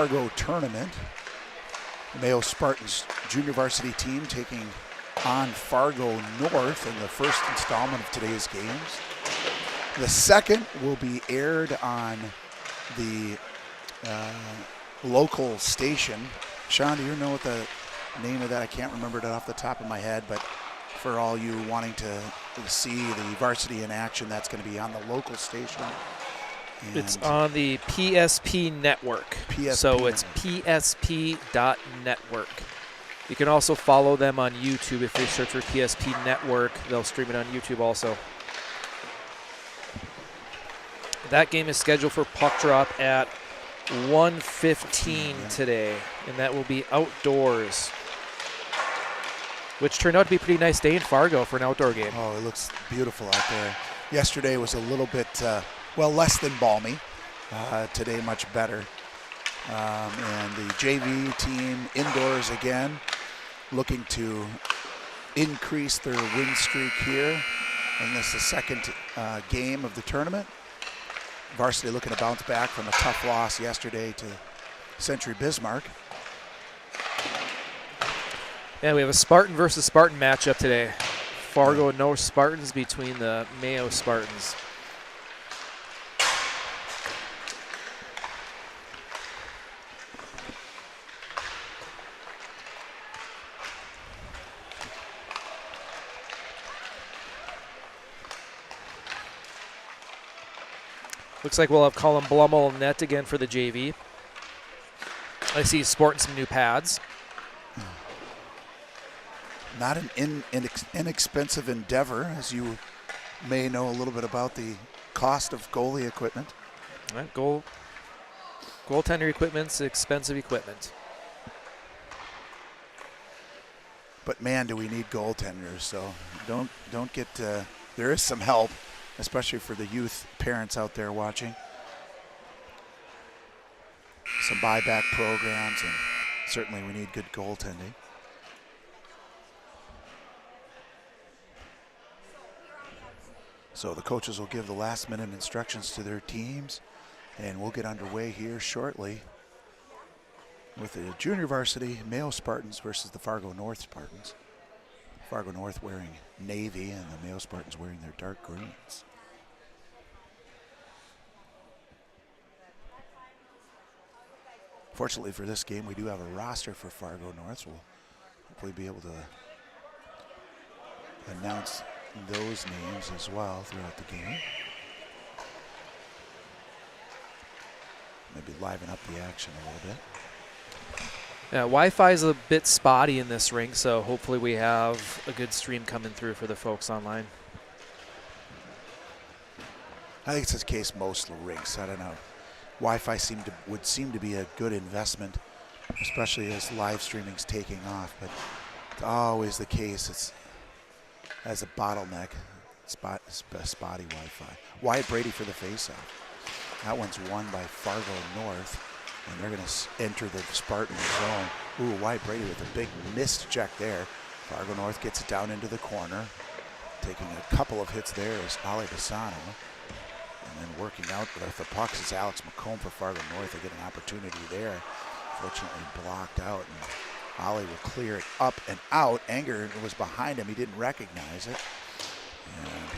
Fargo tournament. The Mayo Spartans junior varsity team taking on Fargo North in the first installment of today's games. The second will be aired on the local station. Sean, do you know what the name of that? I can't remember it off the top of my head, but for all you wanting to see the varsity in action, that's going to be on the local station. And it's on the PSP network. So it's psp.network. You can also follow them on YouTube. If you search for PSP Network, they'll stream it on YouTube also. That game is scheduled for puck drop at 1:15 today, and that will be outdoors, which turned out to be a pretty nice day in Fargo for an outdoor game. Oh, it looks beautiful out there. Yesterday was a little bit, less than balmy. Today, much better. And the JV team indoors again, looking to increase their win streak here. And this is the second game of the tournament. Varsity looking to bounce back from a tough loss yesterday to Century Bismarck. Yeah, we have a Spartan versus Spartan matchup today. Fargo and North Spartans beating the Mayo Spartans. Looks like we'll have Colin Blummel in net again for the JV. I see he's sporting some new pads. Not an inexpensive endeavor, as you may know a little bit about the cost of goalie equipment. All right, goaltender equipment's expensive equipment. But man, do we need goaltenders? So don't get. There is some help, especially for the youth parents out there watching. Some buyback programs, and certainly we need good goaltending. So the coaches will give the last minute instructions to their teams, and we'll get underway here shortly with the junior varsity Mayo Spartans versus the Fargo North Spartans. Fargo North wearing navy and the Mayo Spartans wearing their dark greens. Fortunately for this game, we do have a roster for Fargo North, so we'll hopefully be able to announce those names as well throughout the game. Maybe liven up the action a little bit. Yeah, Wi-Fi is a bit spotty in this rink, so hopefully we have a good stream coming through for the folks online. I think it's the case most rinks. I don't know. Wi-Fi would seem to be a good investment, especially as live streaming's taking off. But it's always the case. It's as a bottleneck, spotty Wi-Fi. Wyatt Brady for the faceoff. That one's won by Fargo North, and they're going to enter the Spartan zone. Ooh, Wyatt Brady with a big missed check there. Fargo North gets it down into the corner. Taking a couple of hits there is Ali Bassano. And then working out with the pucks is Alex McComb for Fargo North. They get an opportunity there. Fortunately blocked out. And Ollie will clear it up and out. Anger was behind him. He didn't recognize it. And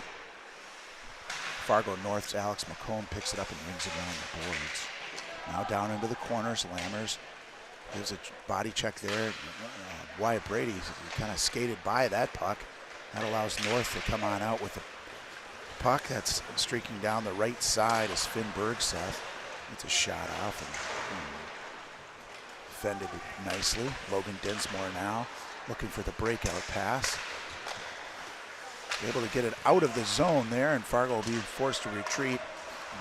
Fargo North's Alex McComb picks it up and rings it around the boards. Now down into the corners. Lammers gives a body check there. Wyatt Brady kind of skated by that puck. That allows North to come on out with the puck. That's streaking down the right side is Finn Bergseth. It's a shot off and defended nicely. Logan Dinsmore now looking for the breakout pass. Able to get it out of the zone there, and Fargo will be forced to retreat.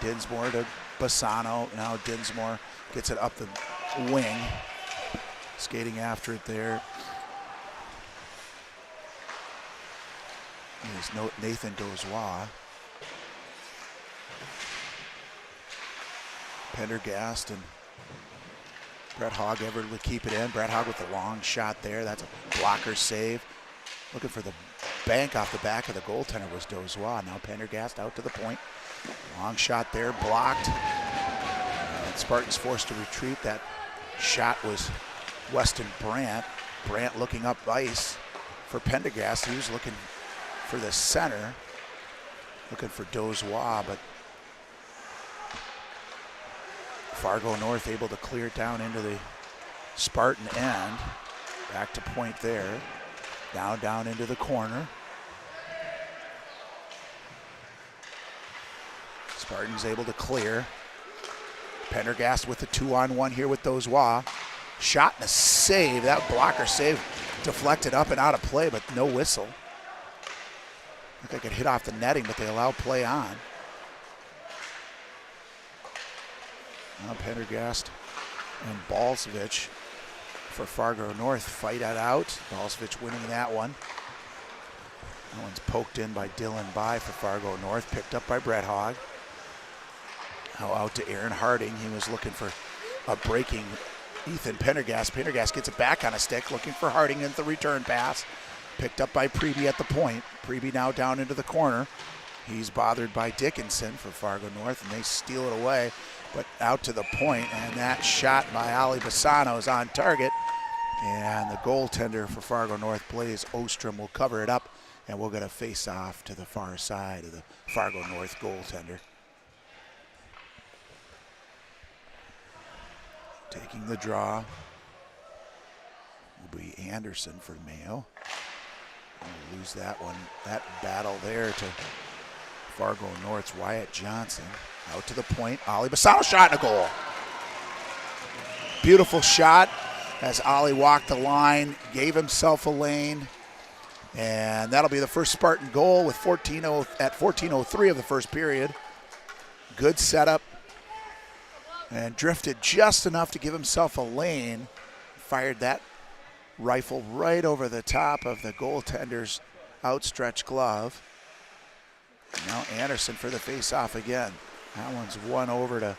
Dinsmore to Bassano. Now Dinsmore gets it up the wing. Skating after it there. There's Nathan Dozois. Pendergast and Brett Hogg able to keep it in. Brett Hogg with the long shot there. That's a blocker save. Looking for the bank off the back of the goaltender was Dozois. Now Pendergast out to the point. Long shot there, blocked. And Spartans forced to retreat. That shot was Weston Brandt. Brandt looking up ice for Pendergast. He was looking for the center, looking for Dozois, but Fargo North able to clear it down into the Spartan end. Back to point there. Down into the corner. Spartans able to clear. Pendergast with the 2-on-1 here with Dozois. Shot and a save. That blocker save deflected up and out of play, but no whistle. Looked like it hit off the netting, but they allowed play on. Now Pendergast and Balsvich for Fargo North fight it out. Balsvich winning that one. That one's poked in by Dylan By for Fargo North, picked up by Brett Hogg. Now out to Aaron Harding. He was looking for a breaking Ethan Pendergast. Pendergast gets it back on a stick, looking for Harding in the return pass. Picked up by Preby at the point. Preby now down into the corner. He's bothered by Dickinson for Fargo North, and they steal it away. But out to the point, and that shot by Ali Bassano is on target. And the goaltender for Fargo North, Blaze Ostrom, will cover it up, and we'll get a face-off to the far side of the Fargo North goaltender. Taking the draw will be Anderson for Mayo. We'll lose that one. That battle there to Fargo North's Wyatt Johnson. Out to the point. Ali Bassano shot and a goal. Beautiful shot as Ali walked the line, gave himself a lane. And that'll be the first Spartan goal with 14:03 of the first period. Good setup. And drifted just enough to give himself a lane. Fired that rifle right over the top of the goaltender's outstretched glove. Now Anderson for the face-off again. That one's won over to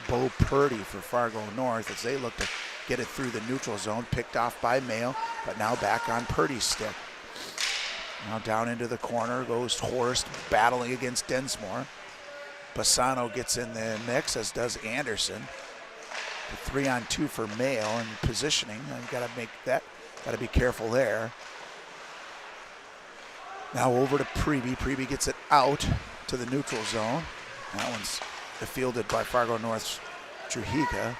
Bo Purdy for Fargo North as they look to get it through the neutral zone. Picked off by Mayo, but now back on Purdy's stick. Now down into the corner goes Horst, battling against Densmore. Bassano gets in the mix, as does Anderson. The 3-on-2 for Mayo and positioning. You've got to make that, got to be careful there. Now over to Preby. Preby gets it out to the neutral zone. That one's fielded by Fargo North's Trujillo.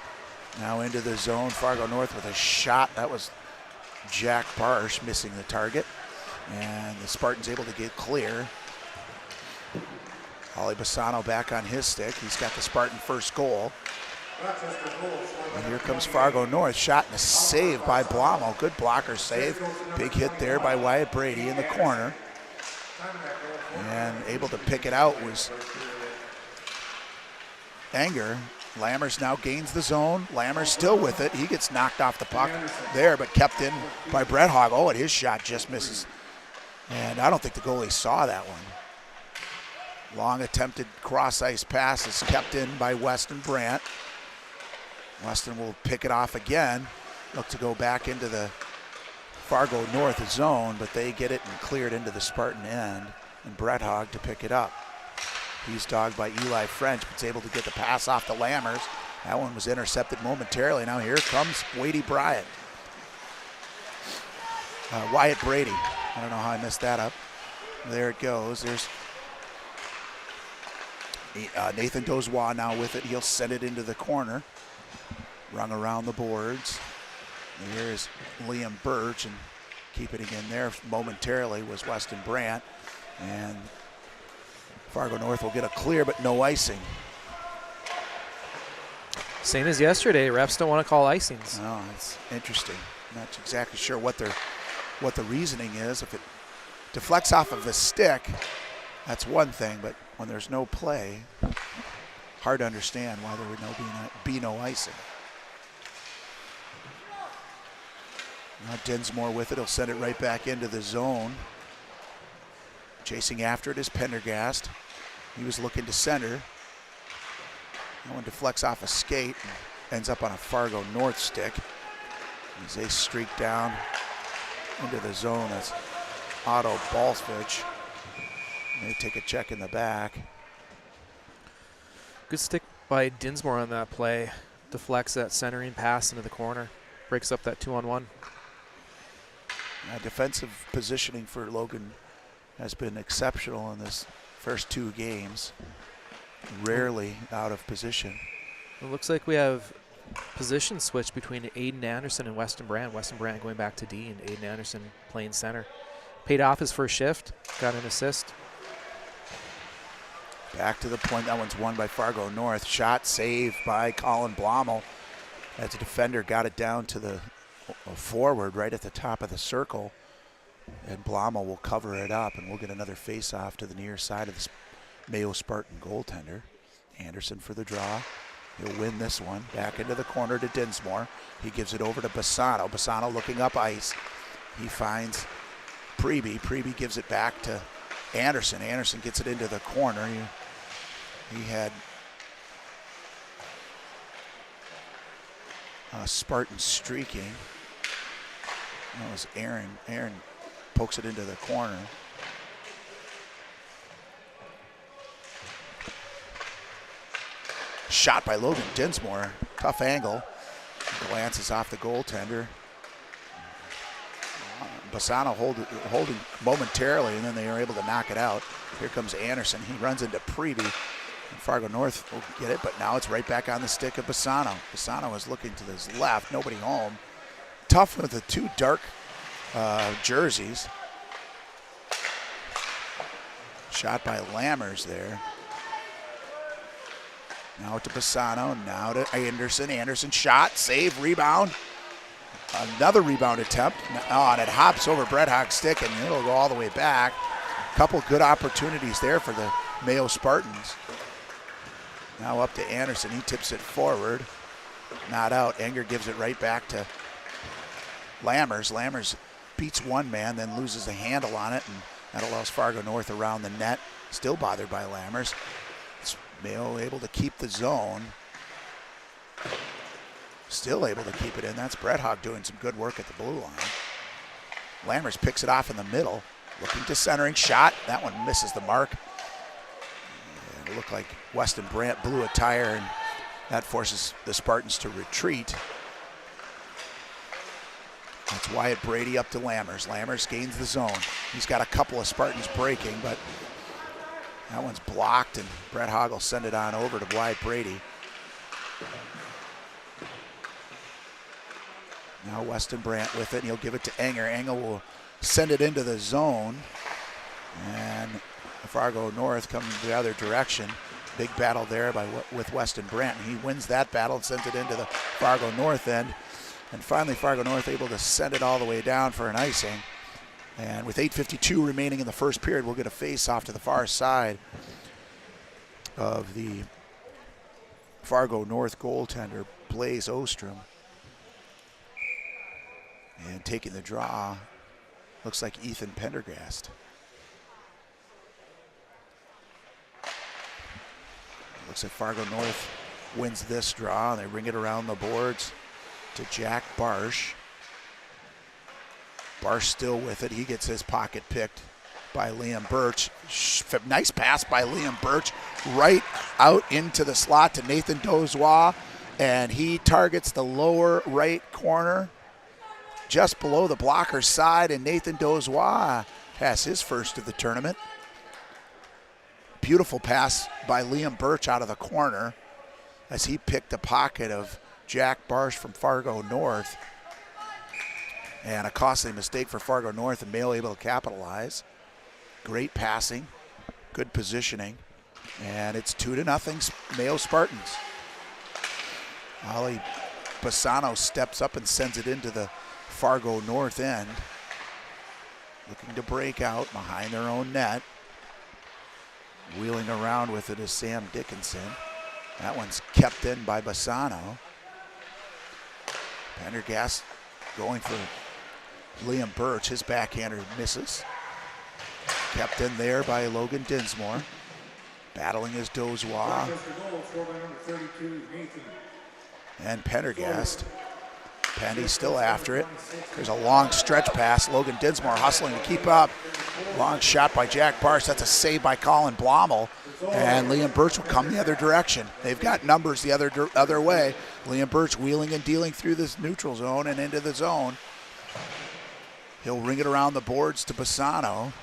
Now into the zone, Fargo North with a shot. That was Jack Barsh missing the target. And the Spartans able to get clear. Ali Bassano back on his stick. He's got the Spartan first goal. And here comes Fargo North. Shot and a save by Blamo. Good blocker save. Big hit there by Wyatt Brady in the corner. And able to pick it out was Anger. Lammers now gains the zone. Lammers still with it. He gets knocked off the puck there, but kept in by Brett Hogg. Oh, and his shot just misses. And I don't think the goalie saw that one. Long attempted cross-ice pass is kept in by Weston Brandt. Weston will pick it off again. Look to go back into the Fargo North zone, but they get it and clear it into the Spartan end. And Brett Hogg to pick it up. He's dogged by Eli French, but is able to get the pass off to Lammers. That one was intercepted momentarily. Now here comes Wade Bryant. Wyatt Brady. I don't know how I messed that up. There it goes. There's Nathan Dozois now with it. He'll send it into the corner. Rung around the boards. And here is Liam Birch, and keeping it in there momentarily was Weston Brandt. And Fargo North will get a clear, but no icing. Same as yesterday. Refs don't want to call icings. No, it's interesting. Not exactly sure what the reasoning is. If it deflects off of the stick, that's one thing, but when there's no play, hard to understand why there would be no icing. Now Densmore with it. He'll send it right back into the zone. Chasing after it is Pendergast. He was looking to center. That one deflects off a skate and ends up on a Fargo North stick. As they streak down into the zone, that's Otto Balsvich. They take a check in the back. Good stick by Dinsmore on that play. deflects that centering pass into the corner, breaks up that 2-on-1. Defensive positioning for Logan has been exceptional in this first 2 games. Rarely out of position. It looks like we have position switch between Aiden Anderson and Weston Brandt. Weston Brandt going back to D, and Aiden Anderson playing center. Paid off his first shift, got an assist. Back to the point. That one's won by Fargo North. Shot saved by Colin Blommel as a defender got it down to the forward right at the top of the circle. And Blommel will cover it up, and we'll get another face-off to the near side of the Mayo Spartan goaltender. Anderson for the draw. He'll win this one. Back into the corner to Dinsmore. He gives it over to Bassano. Bassano looking up ice. He finds Preby. Preby gives it back to Anderson. Anderson gets it into the corner. He had Spartan streaking. That was Aaron. Aaron pokes it into the corner. Shot by Logan Dinsmore. Tough angle. Glances off the goaltender. Bassano holding momentarily, and then they are able to knock it out. Here comes Anderson. He runs into Preby. And Fargo North will get it, but now it's right back on the stick of Bassano. Bassano is looking to his left. Nobody home. Tough with the 2 dark jerseys. Shot by Lammers there. Now to Bassano, now to Anderson. Anderson shot, save, rebound. Another rebound attempt. And it hops over Brett Hog's stick, and it'll go all the way back. Couple good opportunities there for the Mayo Spartans. Now up to Anderson. He tips it forward. Not out. Enger gives it right back to Lammers. Lammers beats one man, then loses a handle on it, and that allows Fargo North around the net. Still bothered by Lammers. It's Mayo able to keep the zone. Still able to keep it in. That's Brett Hogg doing some good work at the blue line. Lammers picks it off in the middle. Looking to centering shot. That one misses the mark. And it looked like Weston Brandt blew a tire, and that forces the Spartans to retreat. That's Wyatt Brady up to Lammers. Lammers gains the zone. He's got a couple of Spartans breaking, but that one's blocked, and Brett Hogg will send it on over to Wyatt Brady. Now Weston Brandt with it, and he'll give it to Enger. Enger will send it into the zone, and Fargo North coming the other direction. Big battle there with Weston Brandt. He wins that battle and sends it into the Fargo North end. And finally, Fargo North able to send it all the way down for an icing. And with 8:52 remaining in the first period, we'll get a face-off to the far side of the Fargo North goaltender, Blaze Ostrom. And taking the draw, looks like Ethan Pendergast. Looks like Fargo North wins this draw. They ring it around the boards to Jack Barsh. Barsh still with it. He gets his pocket picked by Liam Birch. Nice pass by Liam Birch right out into the slot to Nathan Dozois, and he targets the lower right corner just below the blocker's side, and Nathan Dozois has his first of the tournament. Beautiful pass by Liam Birch out of the corner as he picked a pocket of Jack Barsh from Fargo North. And a costly mistake for Fargo North, and Mayo able to capitalize. Great passing, good positioning, and it's 2-0 Mayo Spartans. Ali Bassano steps up and sends it into the Fargo North end. Looking to break out behind their own net. Wheeling around with it is Sam Dickinson. That one's kept in by Bassano. Pendergast going for Liam Birch. His backhander misses. Kept in there by Logan Dinsmore. Battling is Dozois. And Pendergast Pendy still after it. There's a long stretch pass. Logan Dinsmore hustling to keep up. Long shot by Jack Barsh. That's a save by Colin Blommel. And Liam Birch will come the other direction. They've got numbers the other way. Liam Birch wheeling and dealing through this neutral zone and into the zone. He'll ring it around the boards to Bassano.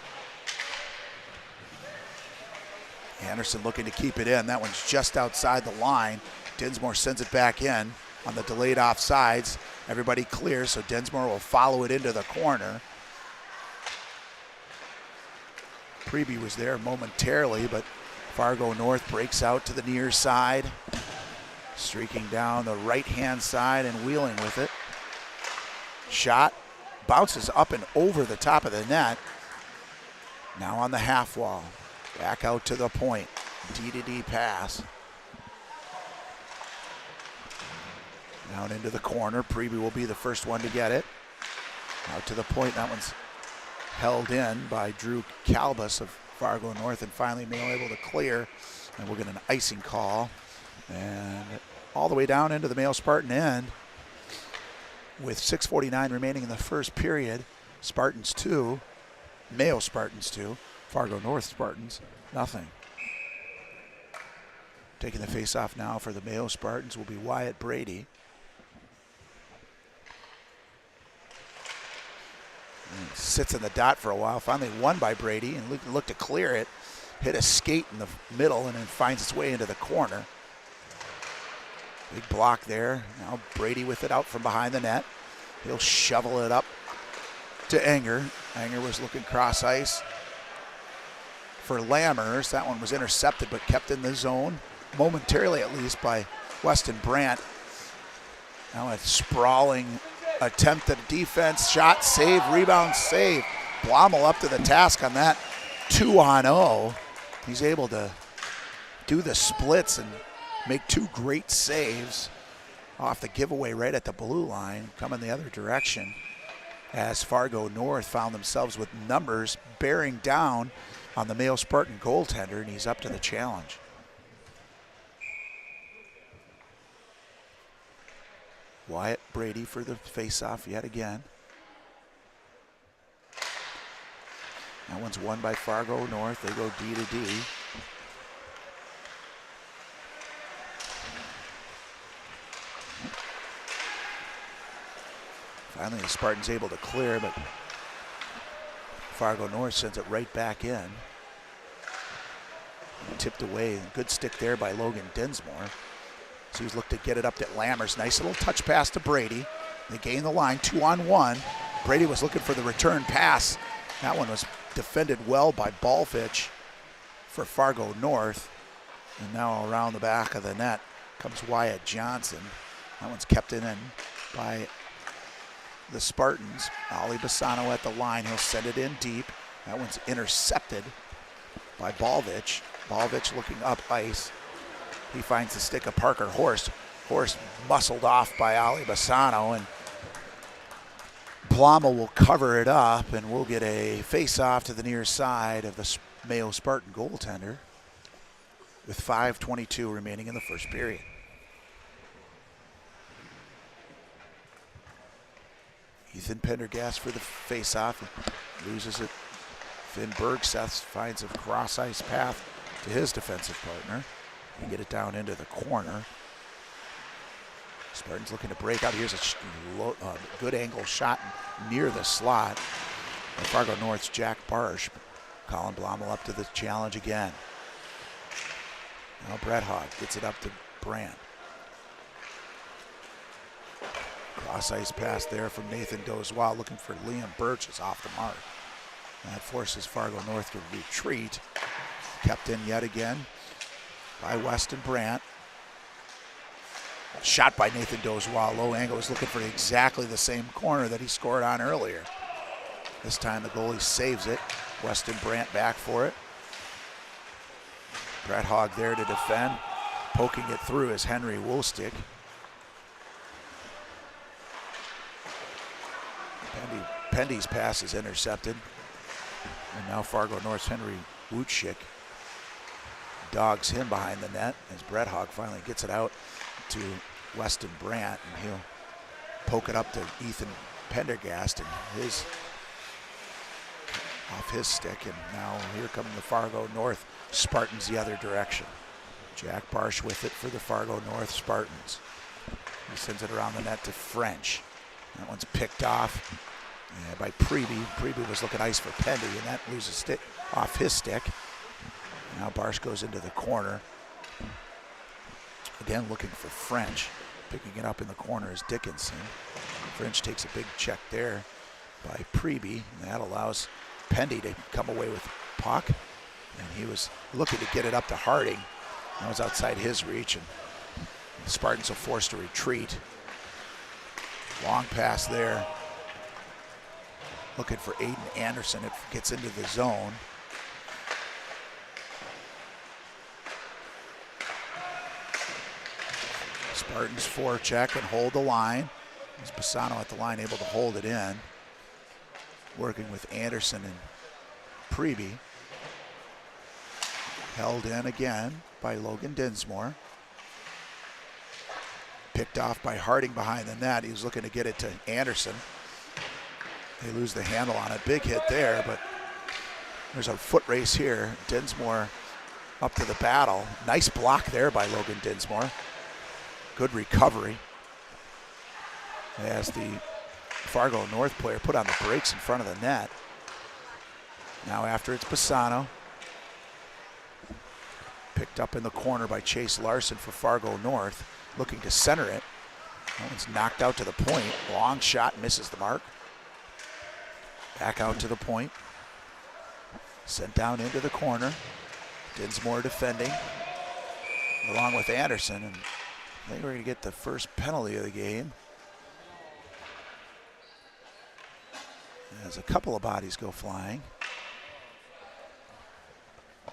Anderson looking to keep it in. That one's just outside the line. Dinsmore sends it back in on the delayed offsides. Everybody clear, so Dinsmore will follow it into the corner. Preby was there momentarily, but Fargo North breaks out to the near side. Streaking down the right-hand side and wheeling with it. Shot bounces up and over the top of the net. Now on the half wall. Back out to the point. D-to-D pass. Down into the corner. Preby will be the first one to get it. Out to the point. That one's held in by Drew Calbus of Fargo North, and finally Mayo able to clear. And we'll get an icing call. And all the way down into the Mayo Spartan end. With 6:49 remaining in the first period. Spartans 2. Mayo Spartans 2. Fargo North Spartans, nothing. Taking the face-off now for the Mayo Spartans will be Wyatt Brady. And sits in the dot for a while, finally won by Brady, and looked to clear it. Hit a skate in the middle and then finds its way into the corner. Big block there. Now Brady with it out from behind the net. He'll shovel it up to Enger. Enger was looking cross ice for Lammers. That one was intercepted but kept in the zone, momentarily at least, by Weston Brandt. Now a sprawling attempt at defense, shot, save, rebound, save. Blommel up to the task on that 2-on-0. He's able to do the splits and make two great saves off the giveaway right at the blue line, coming the other direction as Fargo North found themselves with numbers bearing down on the Mayo Spartan goaltender, and he's up to the challenge. Wyatt Brady for the face-off yet again. That one's won by Fargo North. They go D to D. Finally, the Spartans able to clear, but Fargo North sends it right back in. Tipped away. Good stick there by Logan Dinsmore. So he's looked to get it up to Lammers. Nice little touch pass to Brady. They gain the line, 2-on-1. Brady was looking for the return pass. That one was defended well by Balfich for Fargo North. And now around the back of the net comes Wyatt Johnson. That one's kept in by the Spartans. Ali Bassano at the line. He'll send it in deep. That one's intercepted by Balvich. Balvich looking up ice. He finds the stick of Parker Horst. Horst muscled off by Ali Bassano, and Blommel will cover it up, and we'll get a face-off to the near side of the Mayo Spartan goaltender with 5:22 remaining in the first period. Ethan Pendergast for the face-off. Loses it. Finn Bergseth finds a cross-ice path to his defensive partner and get it down into the corner. Spartans looking to break out. Here's a good angle shot near the slot by Fargo North's Jack Barsh. Colin Blommel up to the challenge again. Now Brett Hogg gets it up to Brandt. Cross-ice pass there from Nathan Dozwall, looking for Liam Birch, is off the mark. That forces Fargo North to retreat. Kept in yet again by Weston Brandt. Shot by Nathan Dozwall. Low angle, was looking for exactly the same corner that he scored on earlier. This time the goalie saves it. Weston Brandt back for it. Brett Hogg there to defend. Poking it through is Henry Woolstick. Pendy's pass is intercepted. And now Fargo North's Henry Wutschik dogs him behind the net as Brett Hogg finally gets it out to Weston Brandt, and he'll poke it up to Ethan Pendergast and off his stick, and now here come the Fargo North Spartans the other direction. Jack Barsh with it for the Fargo North Spartans. He sends it around the net to French. That one's picked off by Preby. Preby was looking ice for Pendy, and that loses stick off his stick. Now Barsh goes into the corner. Again, looking for French. Picking it up in the corner is Dickinson. French takes a big check there by Preby, and that allows Pendy to come away with the puck. And he was looking to get it up to Harding. That was outside his reach, and the Spartans are forced to retreat. Long pass there. Looking for Aiden Anderson. It gets into the zone. Spartans forecheck and hold the line. There's Bassano at the line, able to hold it in. Working with Anderson and Preby. Held in again by Logan Dinsmore. Picked off by Harding behind the net. He was looking to get it to Anderson. They lose the handle on it. Big hit there, but there's a foot race here. Dinsmore up to the battle. Nice block there by Logan Dinsmore. Good recovery as the Fargo North player put on the brakes in front of the net. Now after it's Bassano. Picked up in the corner by Chase Larson for Fargo North. Looking to center it. That one's knocked out to the point. Long shot, misses the mark. Back out to the point. Sent down into the corner. Dinsmore defending. Along with Anderson. And I think we're going to get the first penalty of the game. As a couple of bodies go flying.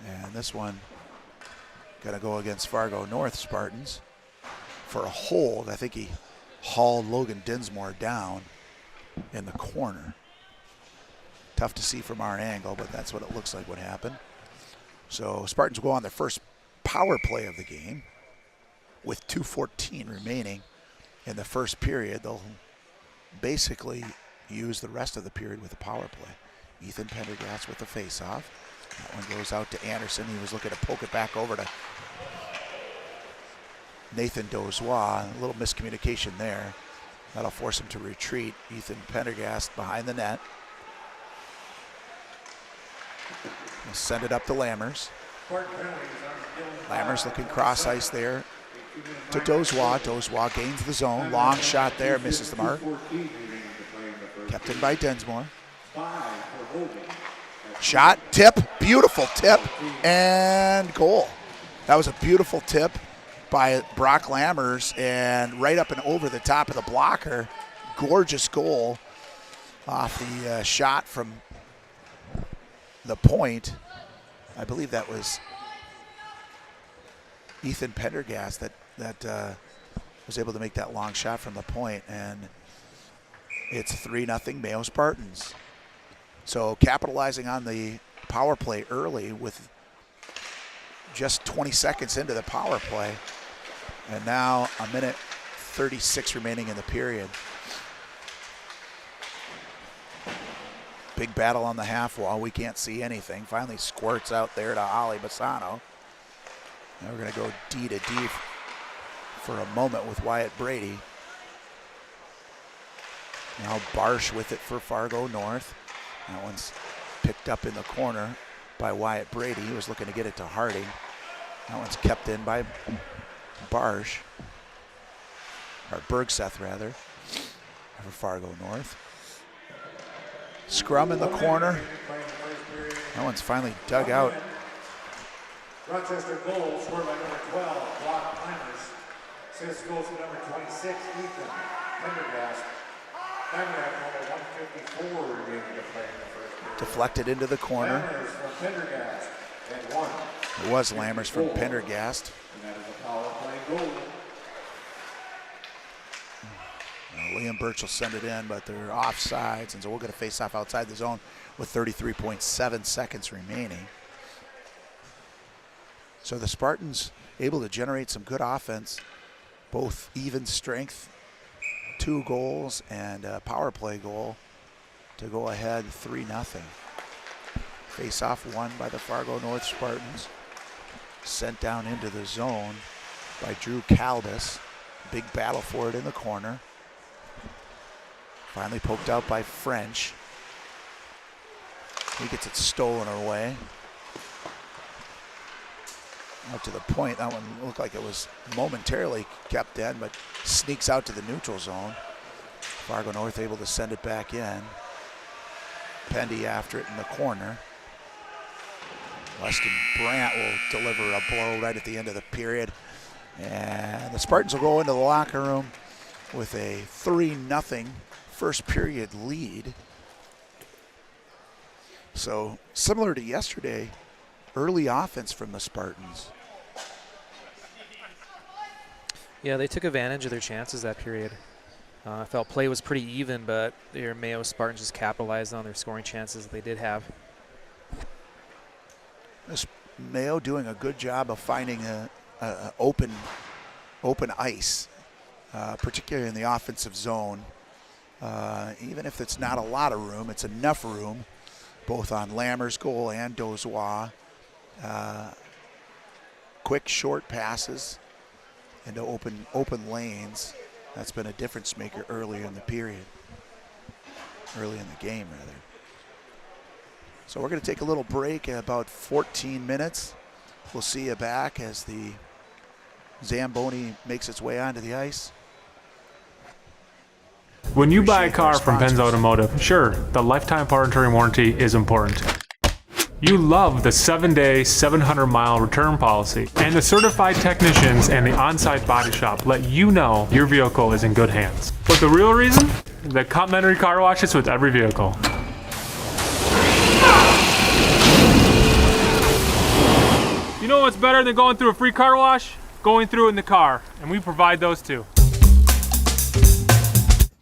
And this one going to go against Fargo North Spartans for a hold. I think he hauled Logan Dinsmore down in the corner. Tough to see from our angle, but that's what it looks like what happened. So Spartans will go on their first power play of the game with 2:14 remaining in the first period. They'll basically use the rest of the period with a power play. Ethan Pendergast with the face-off. That one goes out to Anderson. He was looking to poke it back over to Nathan Dozois. A little miscommunication there. That'll force him to retreat. Ethan Pendergast behind the net. He'll send it up to Lammers. Lammers looking cross ice there to Dozois. Dozois gains the zone. Long shot there, misses the mark. Kept in by Dinsmore. Shot, tip, beautiful tip, and goal. That was a beautiful tip by Brock Lammers, and right up and over the top of the blocker. Gorgeous goal off the shot from the point. I believe that was Ethan Pendergast that was able to make that long shot from the point, and it's 3-0 Mayo Spartans. So capitalizing on the power play early with just 20 seconds into the power play, and now a minute 36 remaining in the period. Big battle on the half wall. We can't see anything. Finally squirts out there to Ollie Bassano. Now we're going to go D to D for a moment with Wyatt Brady. Now Barsh with it for Fargo North. That one's picked up in the corner by Wyatt Brady. He was looking to get it to Harding. That one's kept in by Barsh, or Bergseth rather, for Fargo North. Scrum in the corner. That one's finally dug out. Rochester goal scored by number 12, Brock Lammers. Assist goes to number 26, Ethan Pendergast. Time number 154 remaining to play in the first period. Deflected into the corner. Lammers from Pendergast, and one. It was Lammers from Pendergast. And that is a power play goal. Liam Birch will send it in, but they're offsides, and so we'll get a face-off outside the zone with 33.7 seconds remaining. So the Spartans able to generate some good offense, both even strength 2 goals and a power play goal to go ahead 3-0. Face-off won by the Fargo North Spartans. Sent down into the zone by Drew Caldas. Big battle for it in the corner. Finally poked out by French. He gets it stolen away. Out to the point. That one looked like it was momentarily kept in, but sneaks out to the neutral zone. Fargo North able to send it back in. Pendy after it in the corner. Weston Brandt will deliver a blow right at the end of the period. And the Spartans will go into the locker room with a 3-0 first period lead. So similar to yesterday, early offense from the Spartans. Yeah, they took advantage of their chances that period. I felt play was pretty even, but their Mayo Spartans just capitalized on their scoring chances that they did have. This Mayo doing a good job of finding a open ice, particularly in the offensive zone. Even if it's not a lot of room, it's enough room, both on Lammer's goal and Dozois. Quick, short passes into open lanes. That's been a difference maker earlier in the period. Early in the game, rather. So we're going to take a little break in about 14 minutes. We'll see you back as the Zamboni makes its way onto the ice. When you buy a car from Benz Automotive, sure, the lifetime powertrain warranty is important. You love the 7-day, 700-mile return policy, and the certified technicians and the on-site body shop let you know your vehicle is in good hands. But the real reason? The complimentary car washes with every vehicle. You know what's better than going through a free car wash? Going through it in the car, and we provide those too.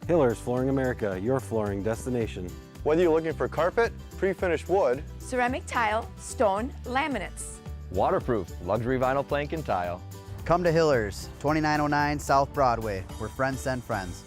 Hillers Flooring America, your flooring destination. Whether you're looking for carpet, pre-finished wood, ceramic tile, stone, laminates. Waterproof, luxury vinyl plank and tile. Come to Hillers, 2909 South Broadway, where friends send friends.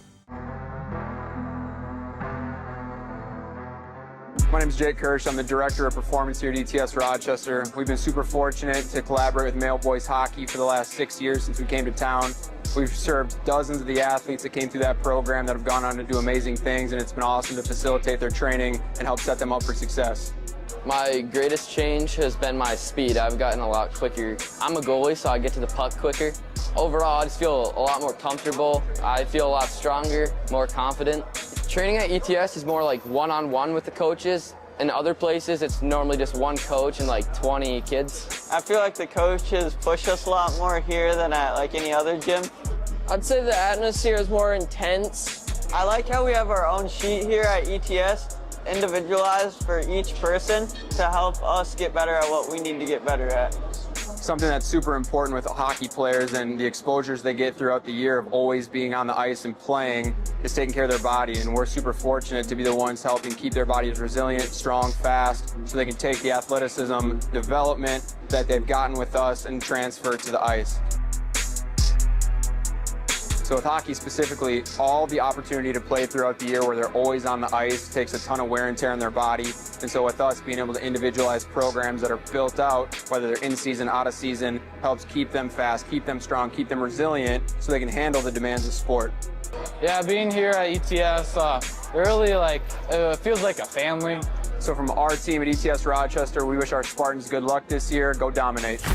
My name is Jake Kirsch. I'm the Director of Performance here at ETS Rochester. We've been super fortunate to collaborate with Mayo Boys Hockey for the last 6 years since we came to town. We've served dozens of the athletes that came through that program that have gone on to do amazing things, and it's been awesome to facilitate their training and help set them up for success. My greatest change has been my speed. I've gotten a lot quicker. I'm a goalie, so I get to the puck quicker. Overall, I just feel a lot more comfortable. I feel a lot stronger, more confident. Training at ETS is more like one-on-one with the coaches. In other places, it's normally just one coach and like 20 kids. I feel like the coaches push us a lot more here than at like any other gym. I'd say the atmosphere is more intense. I like how we have our own sheet here at ETS, individualized for each person to help us get better at what we need to get better at. Something that's super important with hockey players and the exposures they get throughout the year of always being on the ice and playing is taking care of their body, and we're super fortunate to be the ones helping keep their bodies resilient, strong, fast, so they can take the athleticism development that they've gotten with us and transfer it to the ice. So with hockey specifically, all the opportunity to play throughout the year where they're always on the ice takes a ton of wear and tear on their body. And so with us being able to individualize programs that are built out, whether they're in season, out of season, helps keep them fast, keep them strong, keep them resilient so they can handle the demands of sport. Yeah, being here at ETS, really it feels like a family. So from our team at ETS Rochester, we wish our Spartans good luck this year. Go dominate.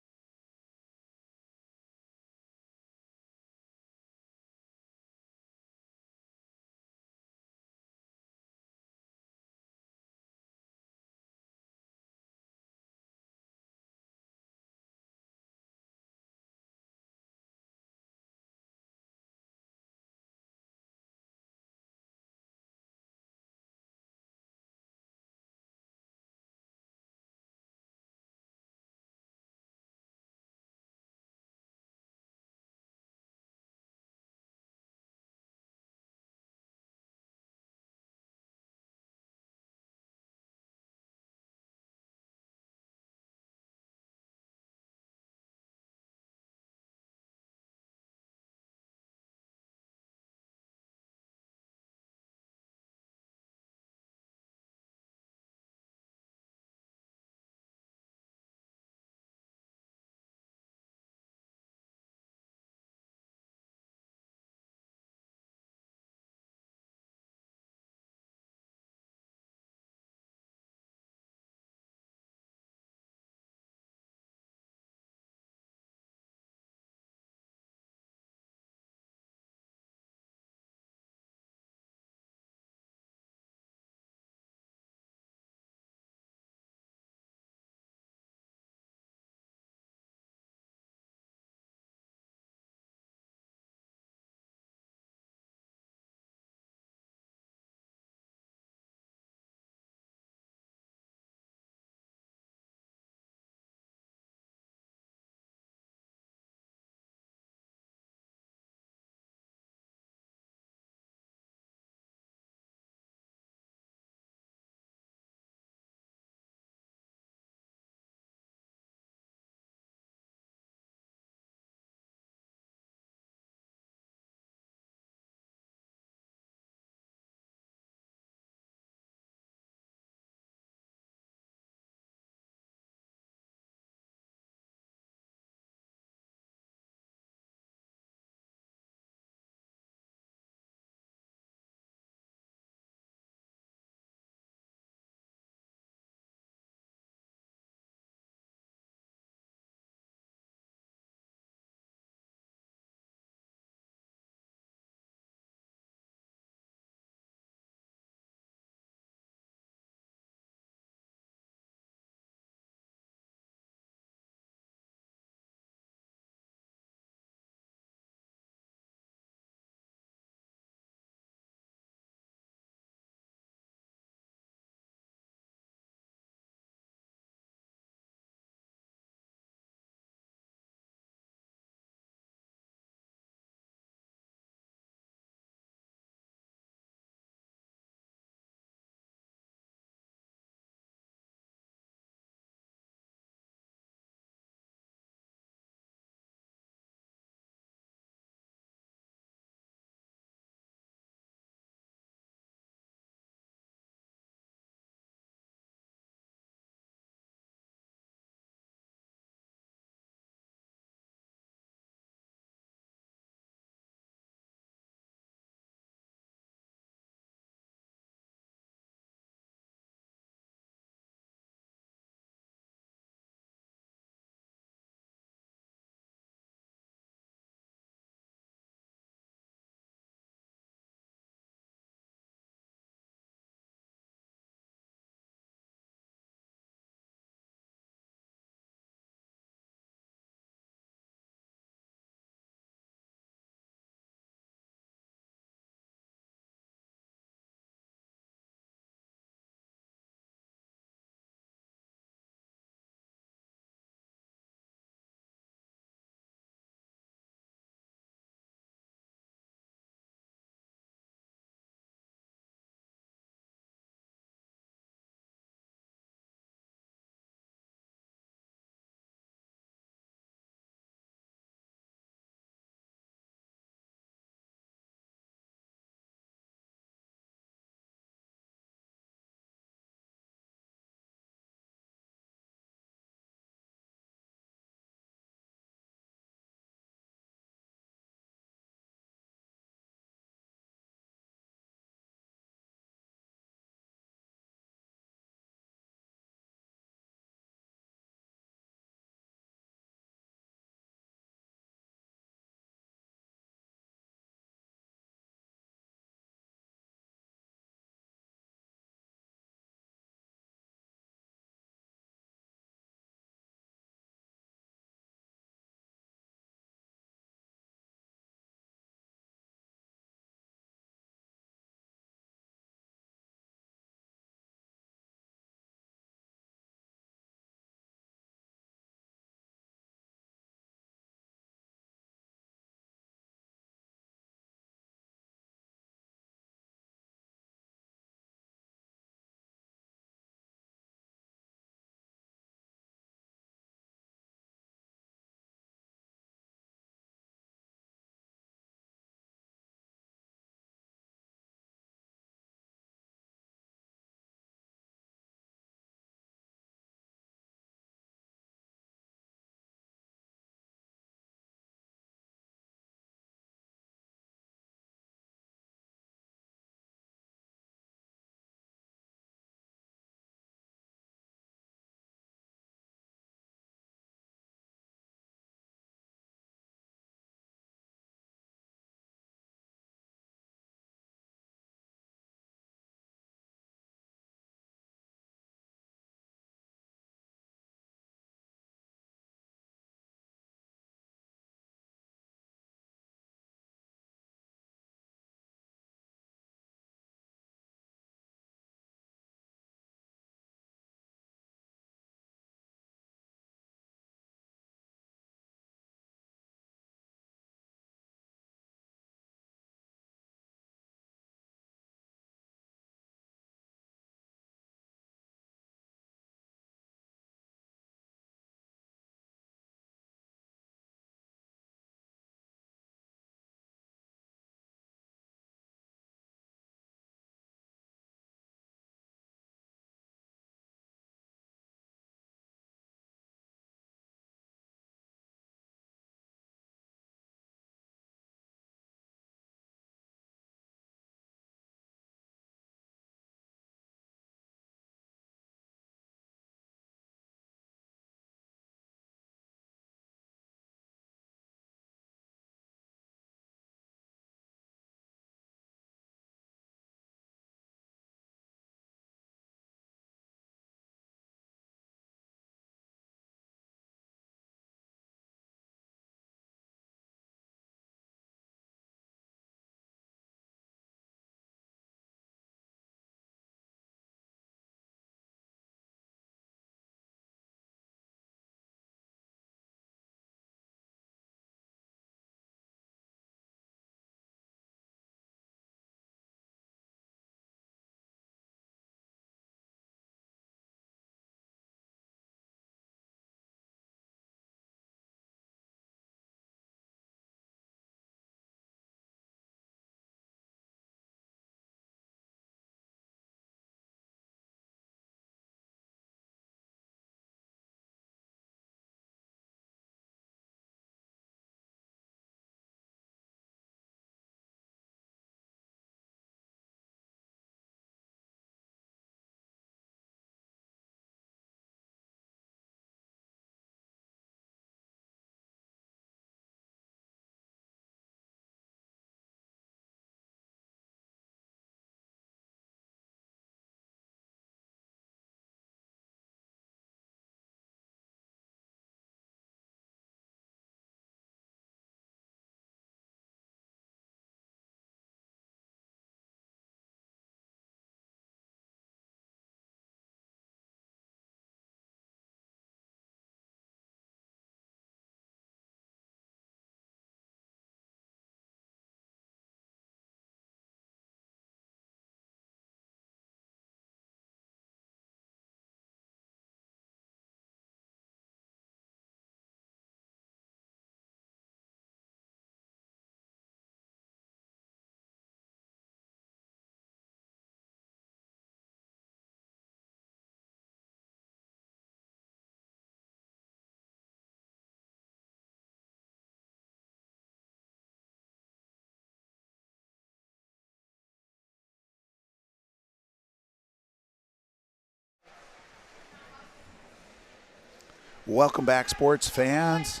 Welcome back, sports fans,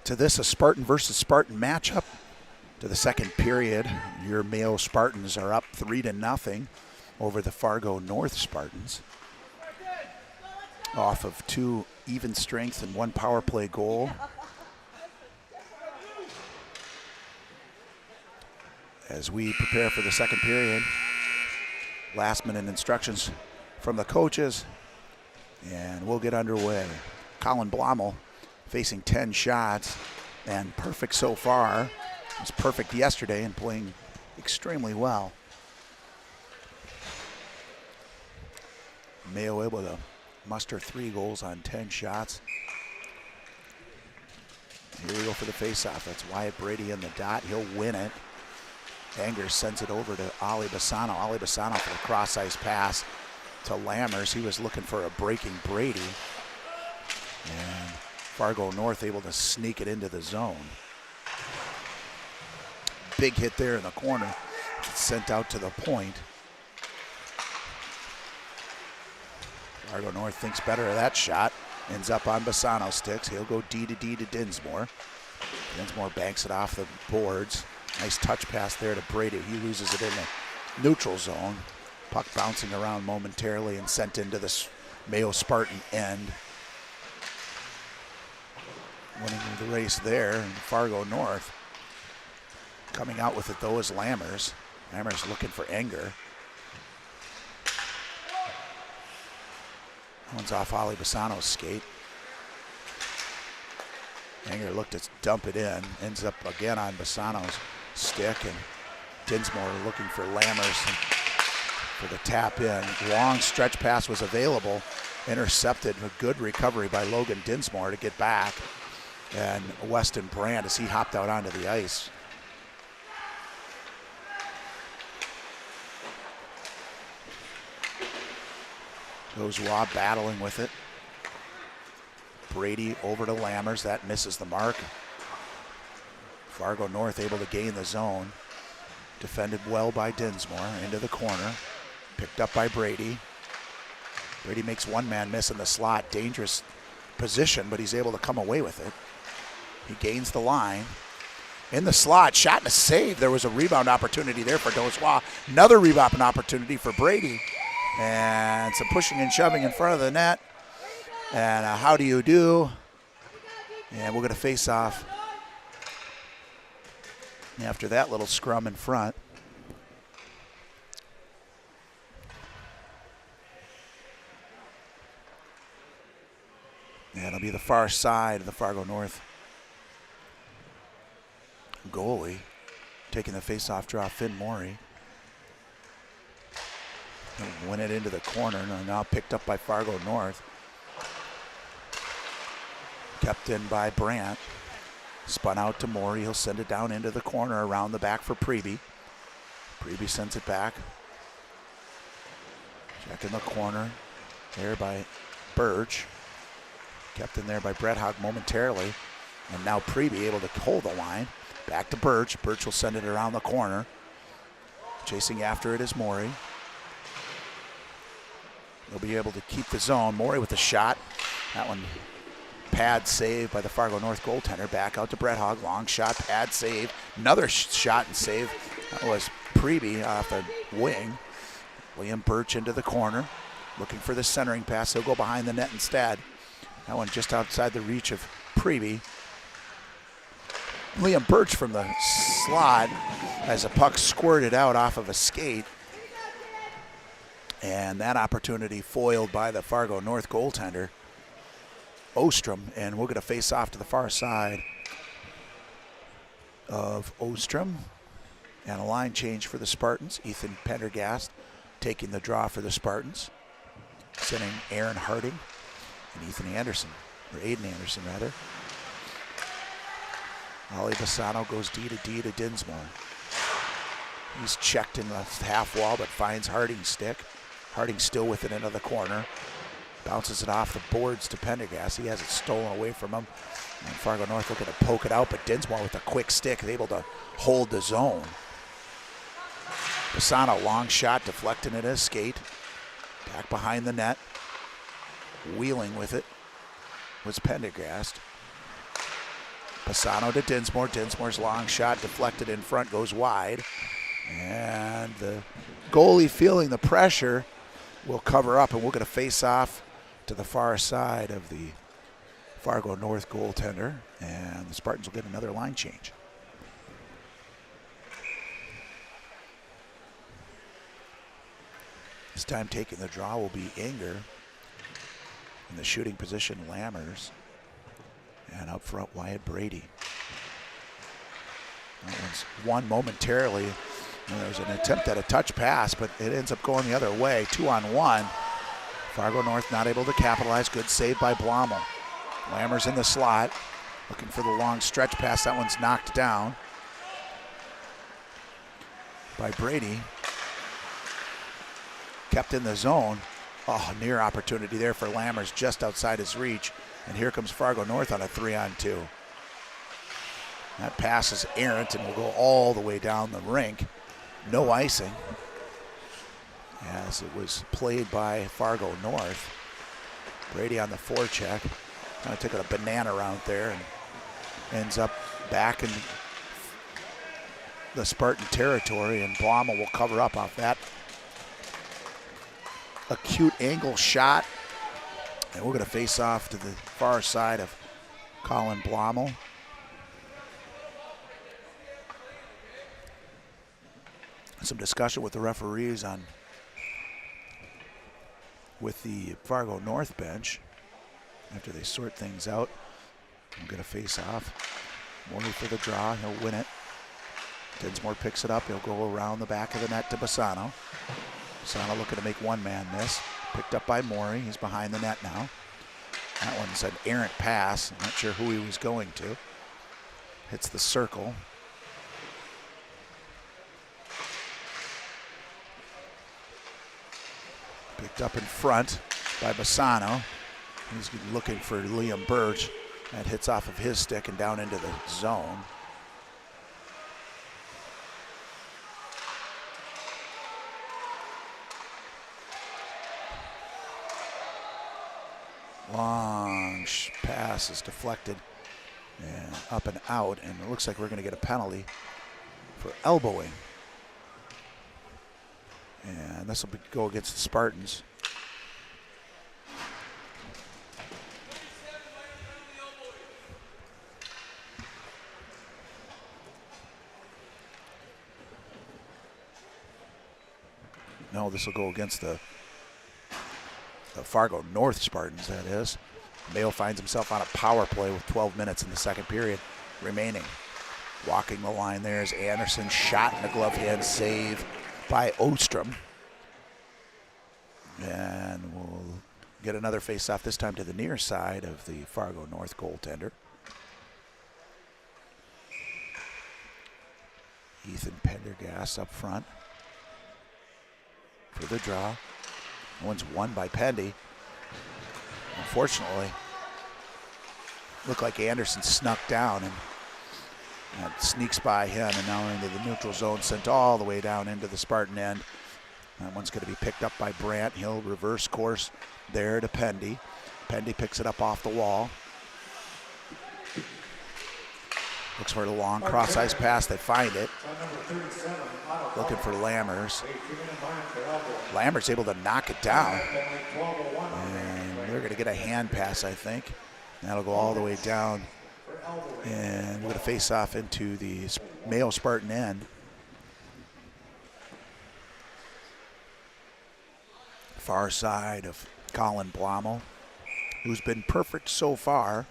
to this a Spartan versus Spartan matchup. To the second period, your Mayo Spartans are up 3-0 over the Fargo North Spartans, off of 2 even strength and 1 power play goal. As we prepare for the second period, last minute instructions from the coaches, and we'll get underway. Colin Blommel facing 10 shots and perfect so far. He was perfect yesterday and playing extremely well. Mayo able to muster 3 goals on 10 shots. Here we go for the faceoff. That's Wyatt Brady in the dot. He'll win it. Anger sends it over to Ali Bassano. Ali Bassano for the cross ice pass to Lammers. He was looking for a breaking Brady. And Fargo North able to sneak it into the zone. Big hit there in the corner. It's sent out to the point. Fargo North thinks better of that shot. Ends up on Bassano's sticks. He'll go D to Dinsmore. Dinsmore banks it off the boards. Nice touch pass there to Brady. He loses it in the neutral zone. Puck bouncing around momentarily and sent into the Mayo Spartan end. Winning the race there, and Fargo North coming out with it though is Lammers. Lammers looking for Enger. One's off Ali Bassano's skate. Enger looked to dump it in, ends up again on Bassano's stick, and Dinsmore looking for Lammers for the tap in. Long stretch pass was available, intercepted. A good recovery by Logan Dinsmore to get back. And Weston Brand as he hopped out onto the ice. Bourgeois battling with it. Brady over to Lammers. That misses the mark. Fargo North able to gain the zone. Defended well by Dinsmore into the corner. Picked up by Brady. Brady makes one man miss in the slot. Dangerous position, but he's able to come away with it. He gains the line. In the slot, shot and a save. There was a rebound opportunity there for Bourgeois. Another rebound opportunity for Brady. And some pushing and shoving in front of the net. And how do you do? And we're going to face off after that little scrum in front. And it'll be the far side of the Fargo North goalie taking the face-off draw, Finn Morey. He'll win it into the corner, and now picked up by Fargo North. Kept in by Brandt. Spun out to Morey. He'll send it down into the corner around the back for Preby. Preby sends it back. Check in the corner there by Birch. Kept in there by Brett Hogg momentarily. And now Preby able to hold the line. Back to Birch. Birch will send it around the corner. Chasing after it is Morey. They'll be able to keep the zone. Morey with a shot. That one pad save by the Fargo North goaltender. Back out to Brett Hogg. Long shot, pad save. Another shot and save. That was Preby off the wing. William Birch into the corner. Looking for the centering pass. He'll go behind the net instead. That one just outside the reach of Preby. Liam Birch from the slot as a puck squirted out off of a skate. And that opportunity foiled by the Fargo North goaltender, Ostrom. And we're going to face off to the far side of Ostrom. And a line change for the Spartans. Ethan Pendergast taking the draw for the Spartans. Sending Aaron Harding and Ethan Anderson, or Aiden Anderson rather. Ali Bassano goes D to Dinsmore. He's checked in the half wall but finds Harding's stick. Harding still with it into the corner. Bounces it off the boards to Pendergast. He has it stolen away from him. And Fargo North looking to poke it out, but Dinsmore with a quick stick is able to hold the zone. Bassano, long shot, deflecting it as skate. Back behind the net. Wheeling with it was Pendergast. Pisano to Dinsmore. Dinsmore's long shot deflected in front, goes wide. And the goalie, feeling the pressure, will cover up, and we're going to face off to the far side of the Fargo North goaltender, and the Spartans will get another line change. This time taking the draw will be Anger. In the shooting position, Lammers. And up front, Wyatt Brady. That one's won momentarily. And there's an attempt at a touch pass, but it ends up going the other way. 2-on-1. Fargo North not able to capitalize. Good save by Blommel. Lammers in the slot, looking for the long stretch pass. That one's knocked down by Brady. Kept in the zone. Oh, near opportunity there for Lammers, just outside his reach. And here comes Fargo North on a 3-on-2. That pass is errant and will go all the way down the rink. No icing, as it was played by Fargo North. Brady on the forecheck. Kind of took a banana route there and ends up back in the Spartan territory, and Blommel will cover up off that acute angle shot. And we're going to face off to the far side of Colin Blommel. Some discussion with the referees with the Fargo North bench after they sort things out. We're going to face off. Morley for the draw. He'll win it. Dinsmore picks it up. He'll go around the back of the net to Bassano. Bassano looking to make one man miss. Picked up by Morey. He's behind the net now. That one's an errant pass. I'm not sure who he was going to. Hits the circle. Picked up in front by Bassano. He's looking for Liam Birch. That hits off of his stick and down into the zone. Long pass is deflected and up and out, and it looks like we're going to get a penalty for elbowing. And this will go against the Spartans. No, this will go against the Fargo North Spartans, that is. Mayo finds himself on a power play with 12 minutes in the second period remaining. Walking the line there is Anderson. Shot in the glove hand, save by Ostrom. And we'll get another face-off, this time to the near side of the Fargo North goaltender. Ethan Pendergast up front for the draw. That one's won by Pendy. Unfortunately, looked like Anderson snuck down and sneaks by him, and now into the neutral zone, sent all the way down into the Spartan end. That one's going to be picked up by Brandt. He'll reverse course there to Pendy. Pendy picks it up off the wall. Looks for the long cross ice pass. They find it. Looking for Lammers. Lammers able to knock it down. And they're going to get a hand pass, I think. That'll go all the way down. And we're going to face off into the Mayo Spartan end. Far side of Colin Blommel, who's been perfect so far.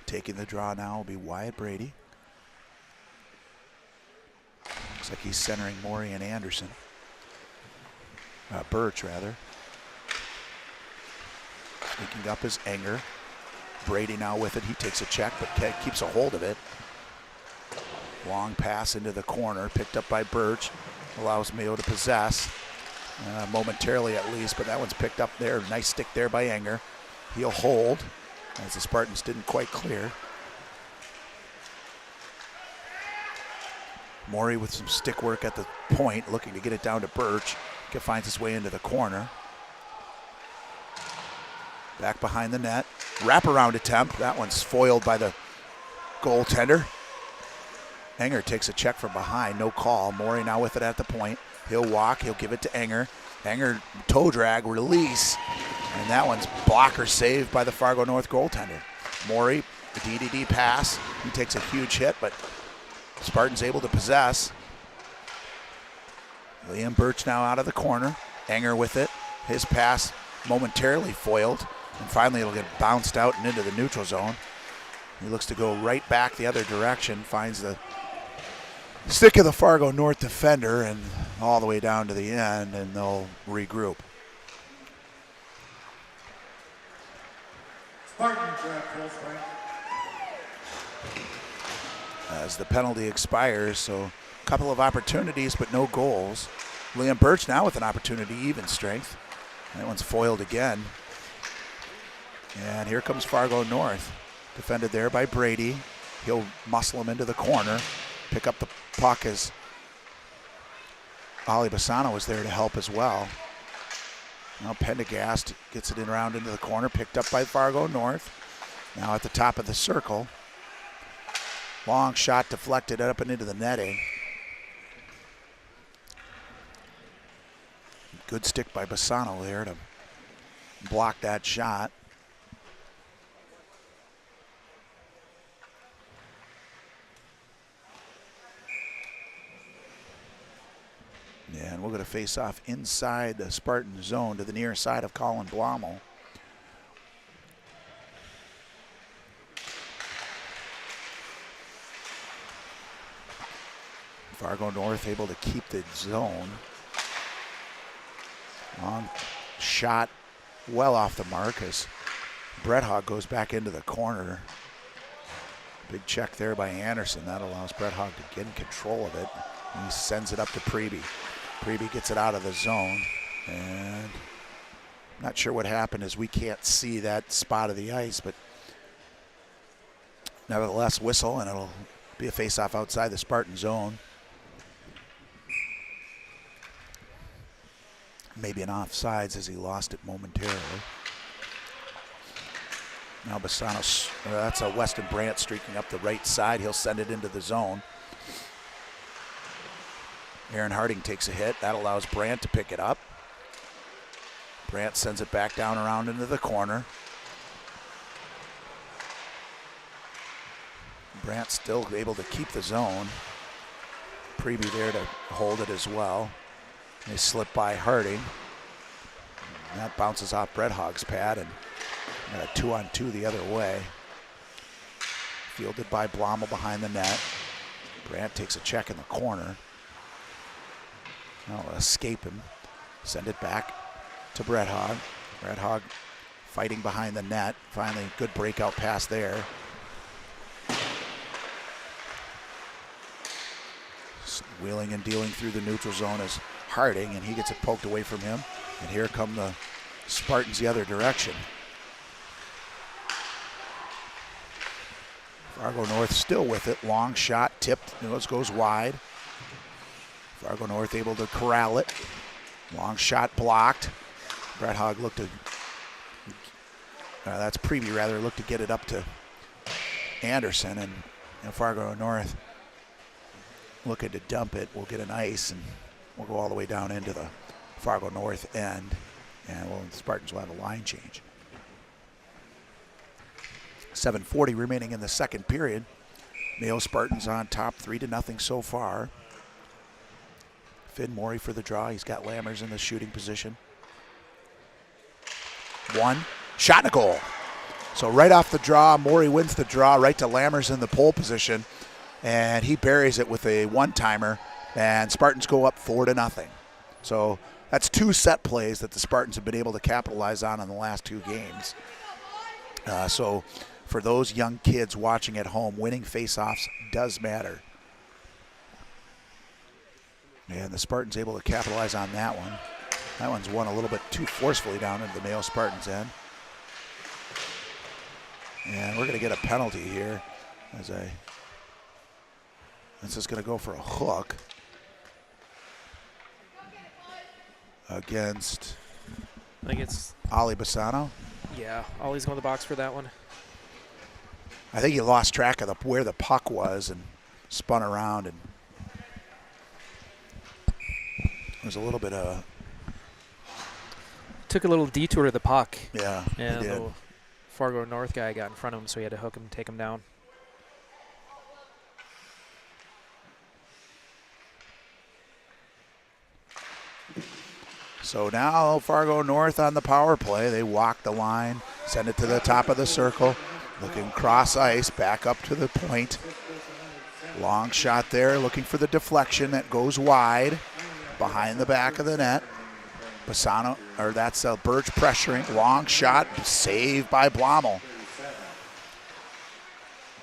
Taking the draw now will be Wyatt Brady. Looks like he's centering Morey and Anderson. Birch, rather. Sneaking up is Enger. Brady now with it. He takes a check, but keeps a hold of it. Long pass into the corner, picked up by Birch. Allows Mayo to possess, momentarily at least, but that one's picked up there. Nice stick there by Enger. He'll hold, as the Spartans didn't quite clear. Morey with some stick work at the point, looking to get it down to Birch. Finds his way into the corner. Back behind the net. Wraparound attempt. That one's foiled by the goaltender. Enger takes a check from behind. No call. Morey now with it at the point. He'll walk. He'll give it to Enger. Enger toe drag release. And that one's blocker saved by the Fargo North goaltender. Morey, the DDD pass. He takes a huge hit, but Spartans able to possess. Liam Birch now out of the corner. Enger with it. His pass momentarily foiled. And finally it'll get bounced out and into the neutral zone. He looks to go right back the other direction. Finds the stick of the Fargo North defender and all the way down to the end, and they'll regroup. Spartans at full strength. As the penalty expires, so a couple of opportunities but no goals. Liam Birch now with an opportunity, even strength. That one's foiled again. And here comes Fargo North. Defended there by Brady. He'll muscle him into the corner. Pick up the puck as Ali Bassano was there to help as well. Now Pendergast gets it in around into the corner. Picked up by Fargo North. Now at the top of the circle. Long shot deflected up and into the netting. Good stick by Bassano there to block that shot. And we're going to face off inside the Spartan zone to the near side of Colin Blommel. Fargo North able to keep the zone. Long shot well off the mark as Brett Hogg goes back into the corner. Big check there by Anderson. That allows Brett Hogg to get in control of it. And he sends it up to Preby. Preby gets it out of the zone. And I'm not sure what happened as we can't see that spot of the ice, but nevertheless whistle, and it'll be a face-off outside the Spartan zone. Maybe an offsides as he lost it momentarily. Now Bassano, that's a Weston Brandt streaking up the right side. He'll send it into the zone. Aaron Harding takes a hit. That allows Brandt to pick it up. Brandt sends it back down around into the corner. Brandt still able to keep the zone. Preby there to hold it as well. They slip by Harding. And that bounces off Brett Hogg's pad and got a 2-on-2 the other way. Fielded by Blommel behind the net. Brandt takes a check in the corner. Now escape him. Send it back to Brett Hogg. Brett Hogg fighting behind the net. Finally, good breakout pass there. Wheeling and dealing through the neutral zone is Harding, and he gets it poked away from him. And here come the Spartans the other direction. Fargo North still with it. Long shot, tipped, goes wide. Fargo North able to corral it. Long shot blocked. Brett Hogg looked to, that's Preby rather, looked to get it up to Anderson, and Fargo North looking to dump it. We'll get an ice and we'll go all the way down into the Fargo North end, and the Spartans will have a line change. 7:40 remaining in the second period. Mayo Spartans on top 3-0 so far. Finn Morey for the draw. He's got Lammers in the shooting position. One shot and a goal. So right off the draw, Morey wins the draw right to Lammers in the pole position, and he buries it with a one-timer, and Spartans go up 4-0. So that's two set plays that the Spartans have been able to capitalize on in the last two games. So for those young kids watching at home, winning faceoffs does matter. And the Spartans able to capitalize on that one. That one's won a little bit too forcefully down into the Mayo Spartans end. And we're going to get a penalty here. This is going to go for a hook against I think it's, Ali Bassano. yeah, Ollie's going to the box for that one. I think he lost track of where the puck was and spun around, and there was a little bit of... Took a little detour to the puck. Yeah, and he a did. little Fargo North guy got in front of him, so he had to hook him and take him down. So now Fargo North on the power play. They walk the line, send it to the top of the circle, looking cross ice, back up to the point. Long shot there, looking for the deflection that goes wide behind the back of the net. Bassano, or that's Birch pressuring. Long shot, saved by Blommel.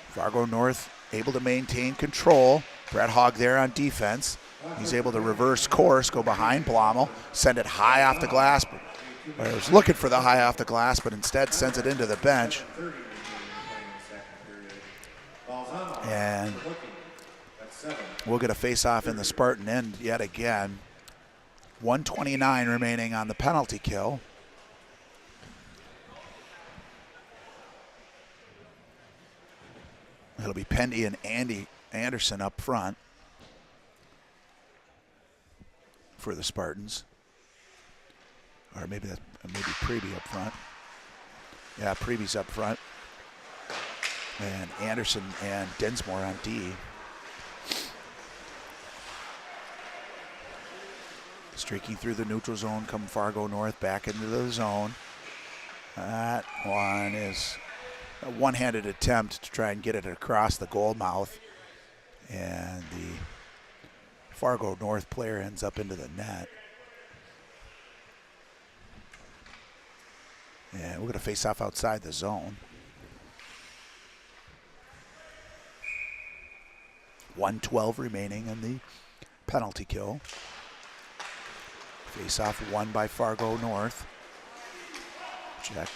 Fargo North able to maintain control. Brett Hogg there on defense. He's able to reverse course, go behind Blommel, send it high off the glass. I was looking for the high off the glass, but instead sends it into the bench. And we'll get a face-off in the Spartan end yet again. 1:29 remaining on the penalty kill. It'll be Pendy and Andy Anderson up front for the Spartans. Or maybe Preby up front. Yeah, Preby's up front. And Anderson and Densmore on D. Streaking through the neutral zone, come Fargo North back into the zone. That one is a one-handed attempt to try and get it across the goal mouth. And the Fargo North player ends up into the net. And we're going to face off outside the zone. 1:12 remaining in the penalty kill. Face off won by Fargo North. Check.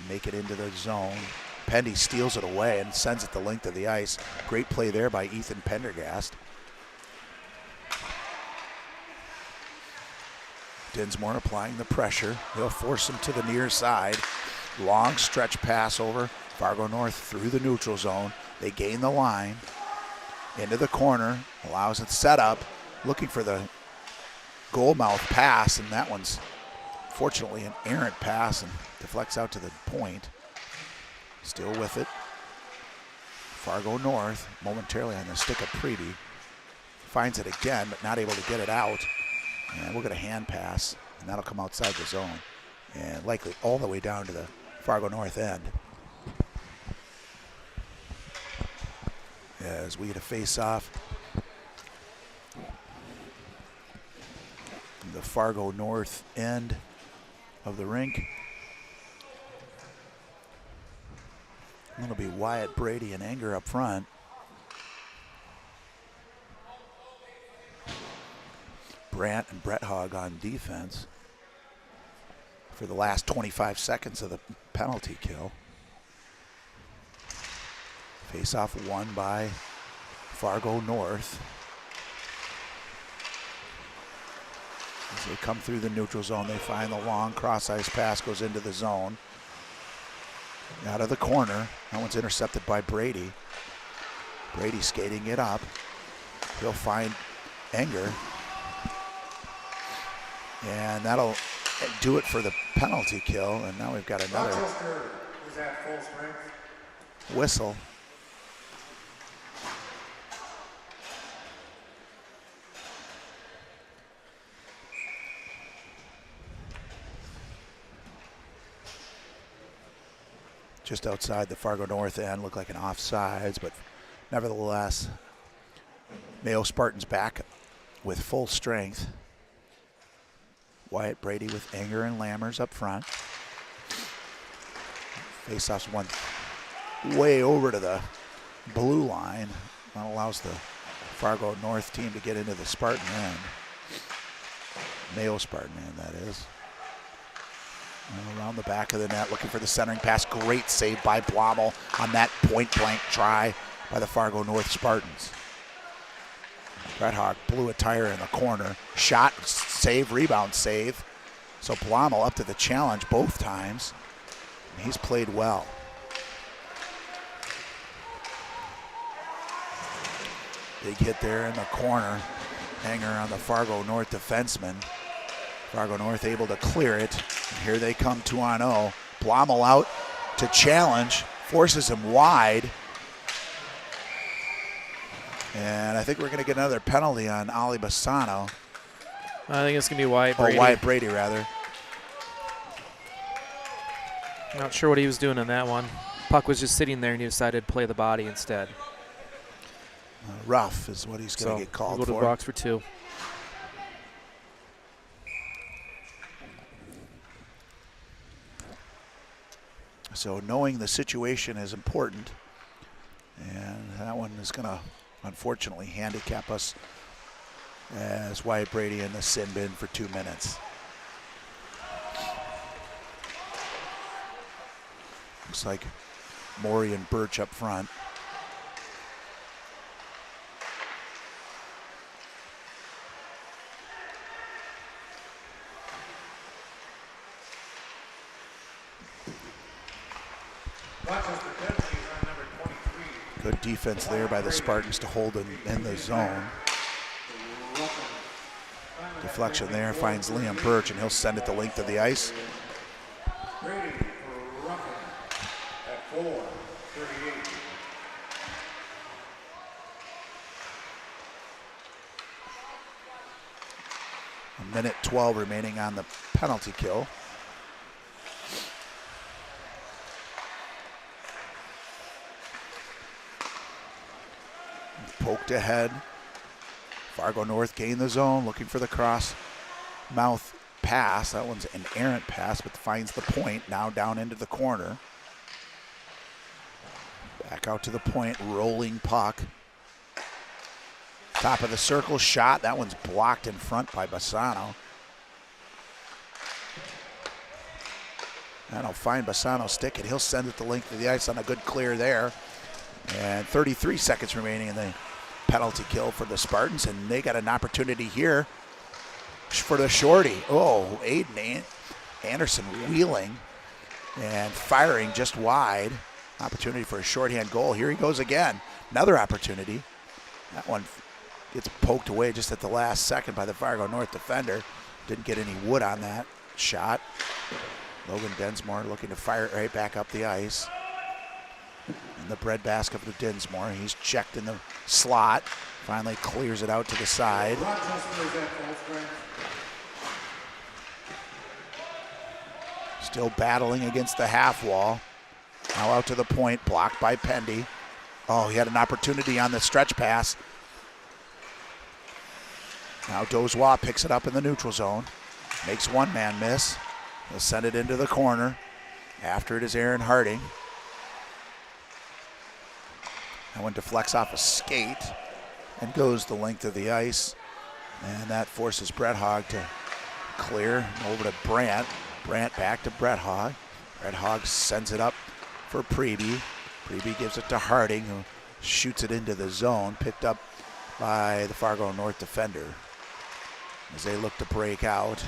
Make it into the zone. Pendy steals it away and sends it the length of the ice. Great play there by Ethan Pendergast. Dinsmore applying the pressure. He'll force him to the near side. Long stretch pass over. Fargo North through the neutral zone. They gain the line. Into the corner. Allows it set up. Looking for the goal mouth pass, and that one's fortunately an errant pass and deflects out to the point. Still with it. Fargo North momentarily on the stick of Preby. Finds it again, but not able to get it out. And we'll get a hand pass, and that'll come outside the zone. And likely all the way down to the Fargo North end. As we get a face-off. The Fargo North end of the rink. It'll be Wyatt Brady and Anger up front. Brandt and Brett Hogg on defense for the last 25 seconds of the penalty kill. Face-off won by Fargo North. As they come through the neutral zone, they find the long cross-ice pass, goes into the zone. Out of the corner, that one's intercepted by Brady. Brady skating it up. He'll find Enger. And that'll do it for the penalty kill. And now we've got another whistle. Just outside the Fargo North end, looked like an offsides, but nevertheless, Mayo Spartans back with full strength. Wyatt Brady with Anger and Lammers up front. Faceoffs one way over to the blue line. That allows the Fargo North team to get into the Spartan end. Mayo Spartan end, that is. And around the back of the net, looking for the centering pass. Great save by Blommel on that point-blank try. by the Fargo North Spartans. Brett Hogg blew a tire in the corner. Shot, save, rebound, save. So Blomel up to the challenge both times. And he's played well. Big hit there in the corner. Hanger on the Fargo North defenseman. Fargo North able to clear it. And here they come 2-on-0. Blomel out to challenge. Forces him wide. And I think we're going to get another penalty on Ali Bassano. I think it's going to be Wyatt Brady. Oh, Wyatt Brady, rather. Not sure what he was doing on that one. Puck was just sitting there, and he decided to play the body instead. Rough is what he's going to get called we'll go for. to the box for 2. So knowing the situation is important. And that one is going to unfortunately handicap us as Wyatt Brady in the sin bin for 2 minutes. Looks like Morey and Birch up front. Good defense there by the Spartans to hold him in the zone. Deflection there, finds Liam Birch, and he'll send it the length of the ice. Brady for roughing at 4:38. A minute 12 remaining on the penalty kill. Poked ahead. Fargo North gained the zone, looking for the cross mouth pass. That one's an errant pass, but finds the point. Now down into the corner. Back out to the point, rolling puck. Top of the circle shot. That one's blocked in front by Bassano. That'll find Bassano's stick, and he'll send it the length of the ice on a good clear there. And 33 seconds remaining in the penalty kill for the Spartans, and they got an opportunity here for the shorty. Oh, Aiden Anderson wheeling and firing just wide. Opportunity for a shorthand goal. Here he goes again. Another opportunity. That one gets poked away just at the last second by the Fargo North defender. Didn't get any wood on that shot. Logan Densmore looking to fire it right back up the ice. In the breadbasket for Dinsmore. He's checked in the slot. Finally clears it out to the side. Still battling against the half wall. Now out to the point, blocked by Pendy. Oh, he had an opportunity on the stretch pass. Now Dozois picks it up in the neutral zone. Makes one man miss. He'll send it into the corner. After it is Aaron Harding. That one deflects off a skate and goes the length of the ice. And that forces Brett Hogg to clear over to Brandt. Brandt back to Brett Hogg. Brett Hogg sends it up for Preby. Preby gives it to Harding, who shoots it into the zone, picked up by the Fargo North defender. As they look to break out,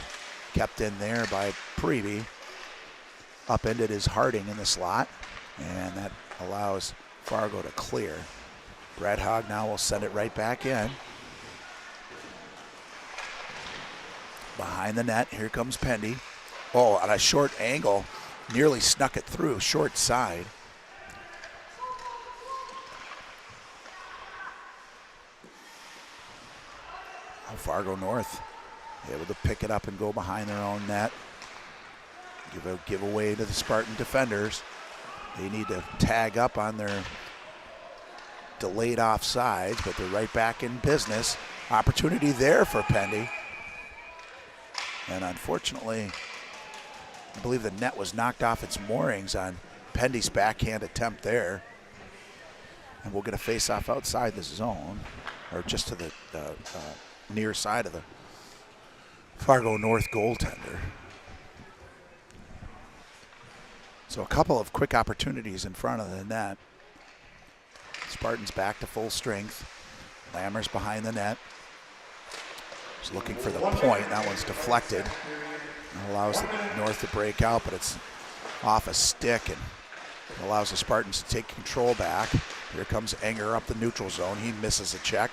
kept in there by Preby. Upended is Harding in the slot, and that allows Fargo to clear. Brett Hogg now will send it right back in. Behind the net, here comes Pendy. Oh, on a short angle, nearly snuck it through, short side. Fargo North able to pick it up and go behind their own net. Give a giveaway to the Spartan defenders. They need to tag up on their delayed offsides, but they're right back in business. Opportunity there for Pendy. And unfortunately, I believe the net was knocked off its moorings on Pendy's backhand attempt there. And we'll get a face-off outside the zone, or just to the near side of the Fargo North goaltender. So a couple of quick opportunities in front of the net Spartans back to full strength. Lammers behind the net. He's looking for the point. That one's deflected. That allows the North to break out, but it's off a stick and allows the Spartans to take control back. Here comes Enger up the neutral zone. He misses a check.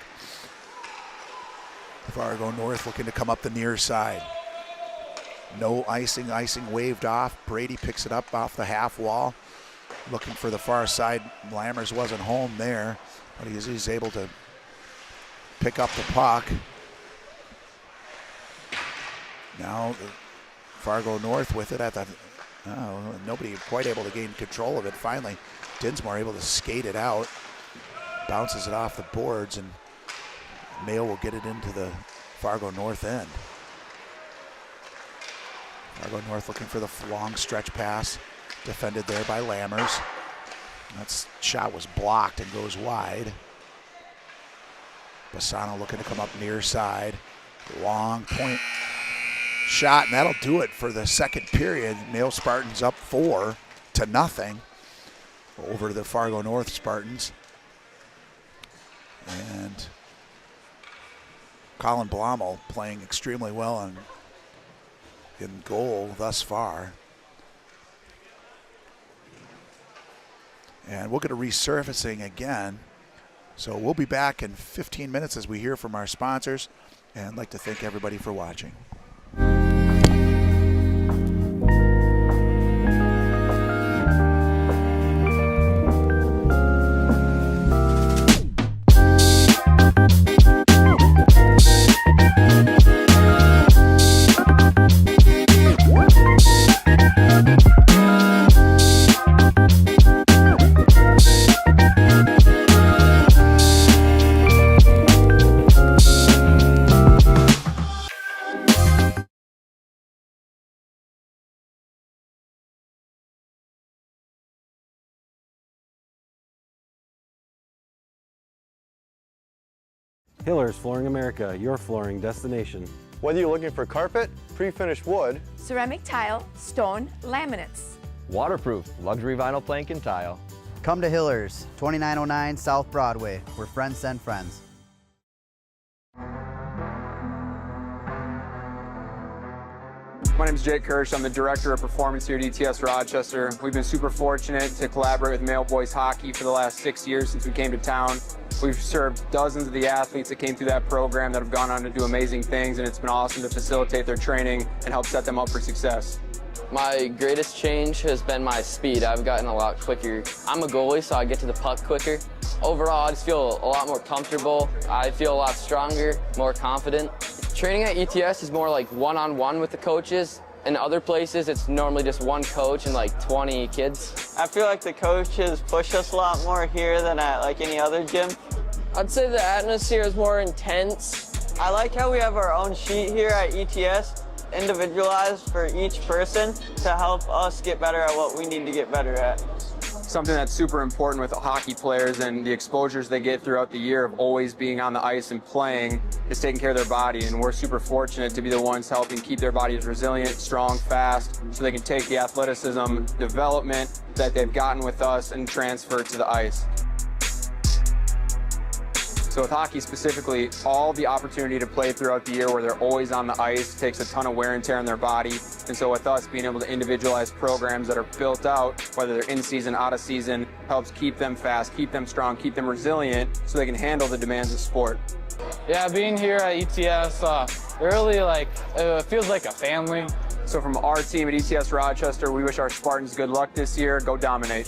Fargo North looking to come up the near side. No icing, icing waved off. Brady picks it up off the half wall. Looking for the far side. Lammers wasn't home there, but he's able to pick up the puck. Now Fargo North with it at the, nobody quite able to gain control of it. Finally, Dinsmore able to skate it out. Bounces it off the boards, and Mayo will get it into the Fargo North end. Fargo North looking for the long stretch pass. Defended there by Lammers. That shot was blocked and goes wide. Bassano looking to come up near side. Long point shot, and that'll do it for the second period. Mayo Spartans up 4-0 over the Fargo North Spartans. And Colin Blommel playing extremely well in goal thus far. And we'll get a resurfacing again. So we'll be back in 15 minutes as we hear from our sponsors. And I'd like to thank everybody for watching. Hillers Flooring America, your flooring destination. Whether you're looking for carpet, pre-finished wood, ceramic tile, stone, laminates. Waterproof, luxury vinyl plank and tile. Come to Hillers, 2909 South Broadway, where friends send friends. My name is Jake Kirsch. I'm the Director of Performance here at ETS Rochester. We've been super fortunate to collaborate with Mayo Boys Hockey for the last 6 years since we came to town. We've served dozens of the athletes that came through that program that have gone on to do amazing things, and it's been awesome to facilitate their training and help set them up for success. My greatest change has been my speed. I've gotten a lot quicker. I'm a goalie, so I get to the puck quicker. Overall, I just feel a lot more comfortable. I feel a lot stronger, more confident. Training at ETS is more like one-on-one with the coaches. In other places, it's normally just one coach and like 20 kids. I feel like the coaches push us a lot more here than at like any other gym. I'd say the atmosphere is more intense. I like how we have our own sheet here at ETS, individualized for each person to help us get better at what we need to get better at. Something that's super important with hockey players and the exposures they get throughout the year of always being on the ice and playing is taking care of their body, and we're super fortunate to be the ones helping keep their bodies resilient, strong, fast, so they can take the athleticism development that they've gotten with us and transfer it to the ice. So with hockey specifically, all the opportunity to play throughout the year where they're always on the ice takes a ton of wear and tear on their body. And so with us being able to individualize programs that are built out, whether they're in season, out of season, helps keep them fast, keep them strong, keep them resilient so they can handle the demands of sport. Yeah, being here at ETS, it really feels like a family. So from our team at ETS Rochester, we wish our Spartans good luck this year. Go dominate.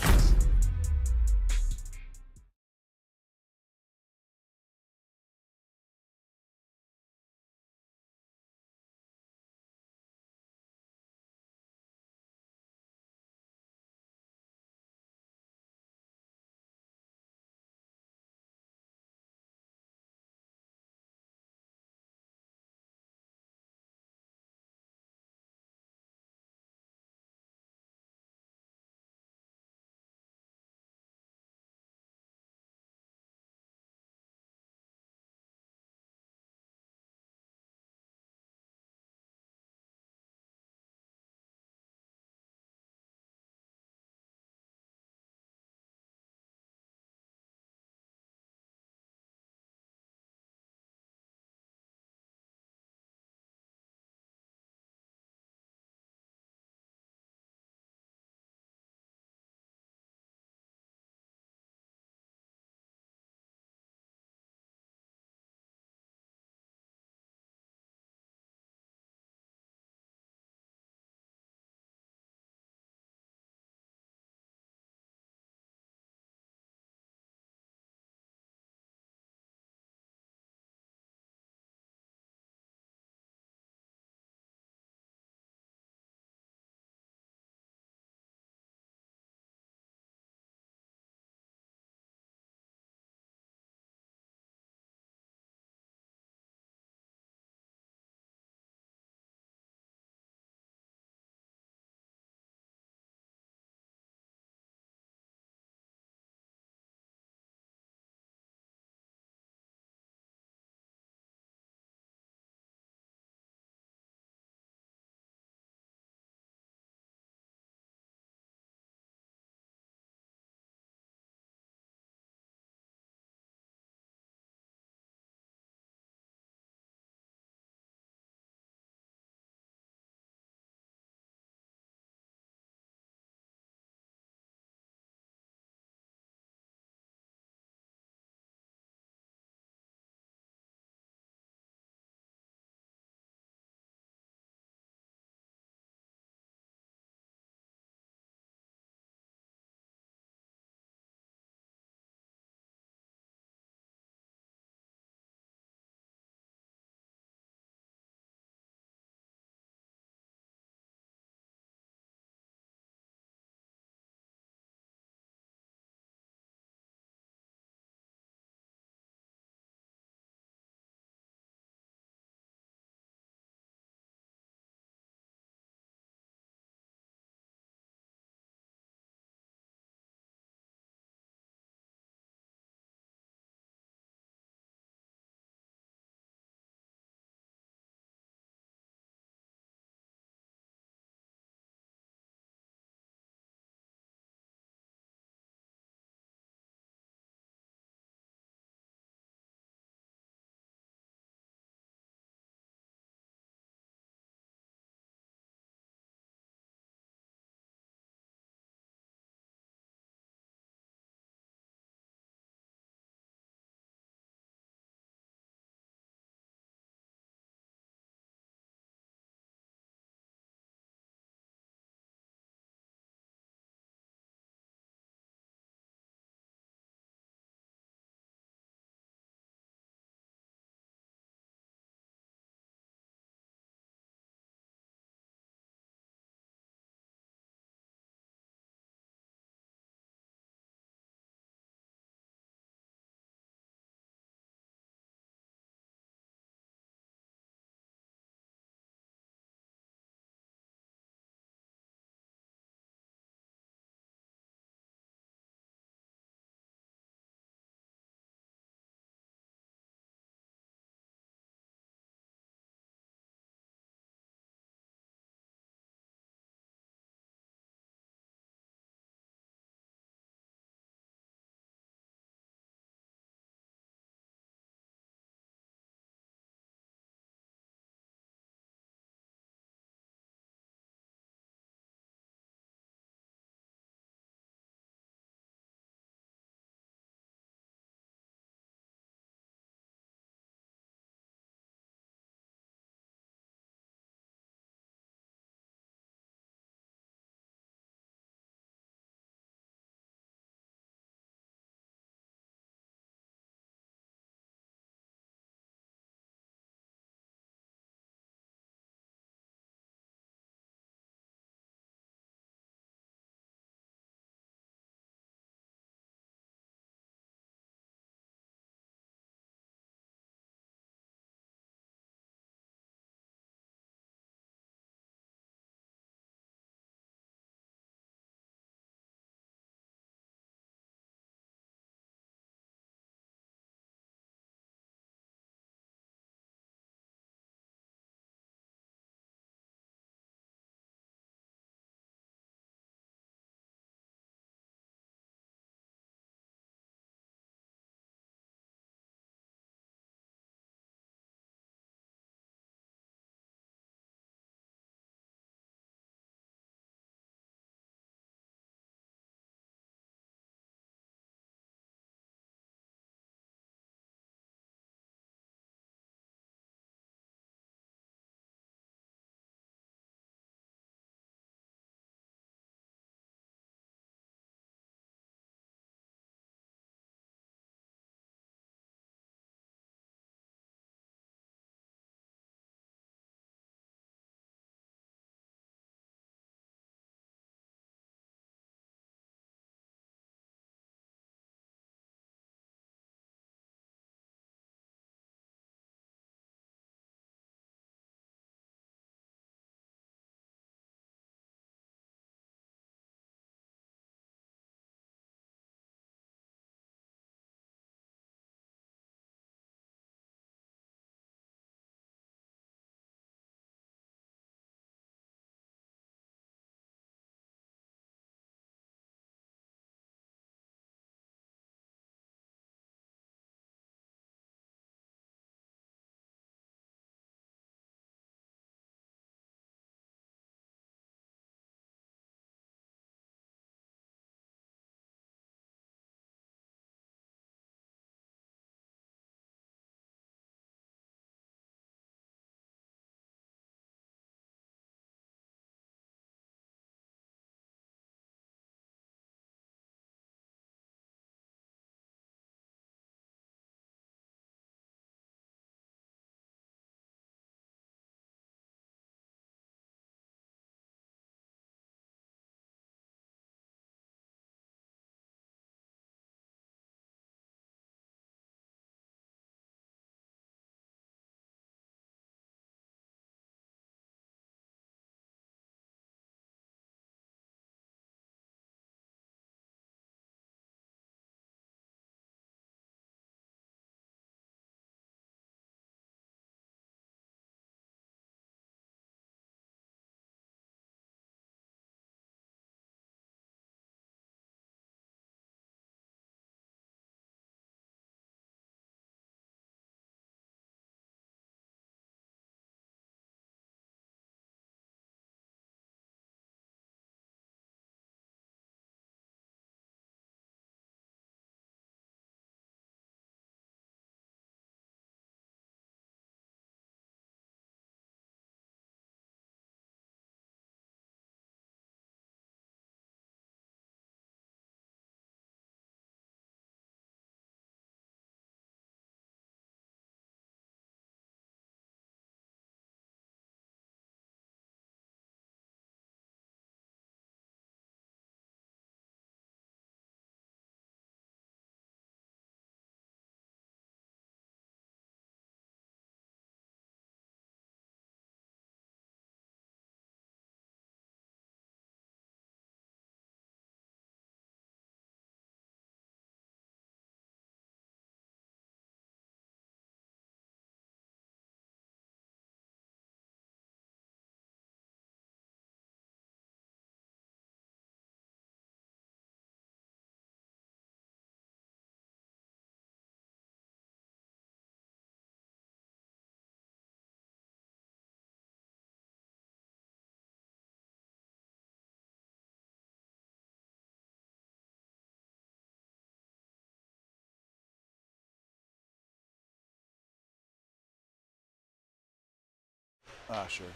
Sure.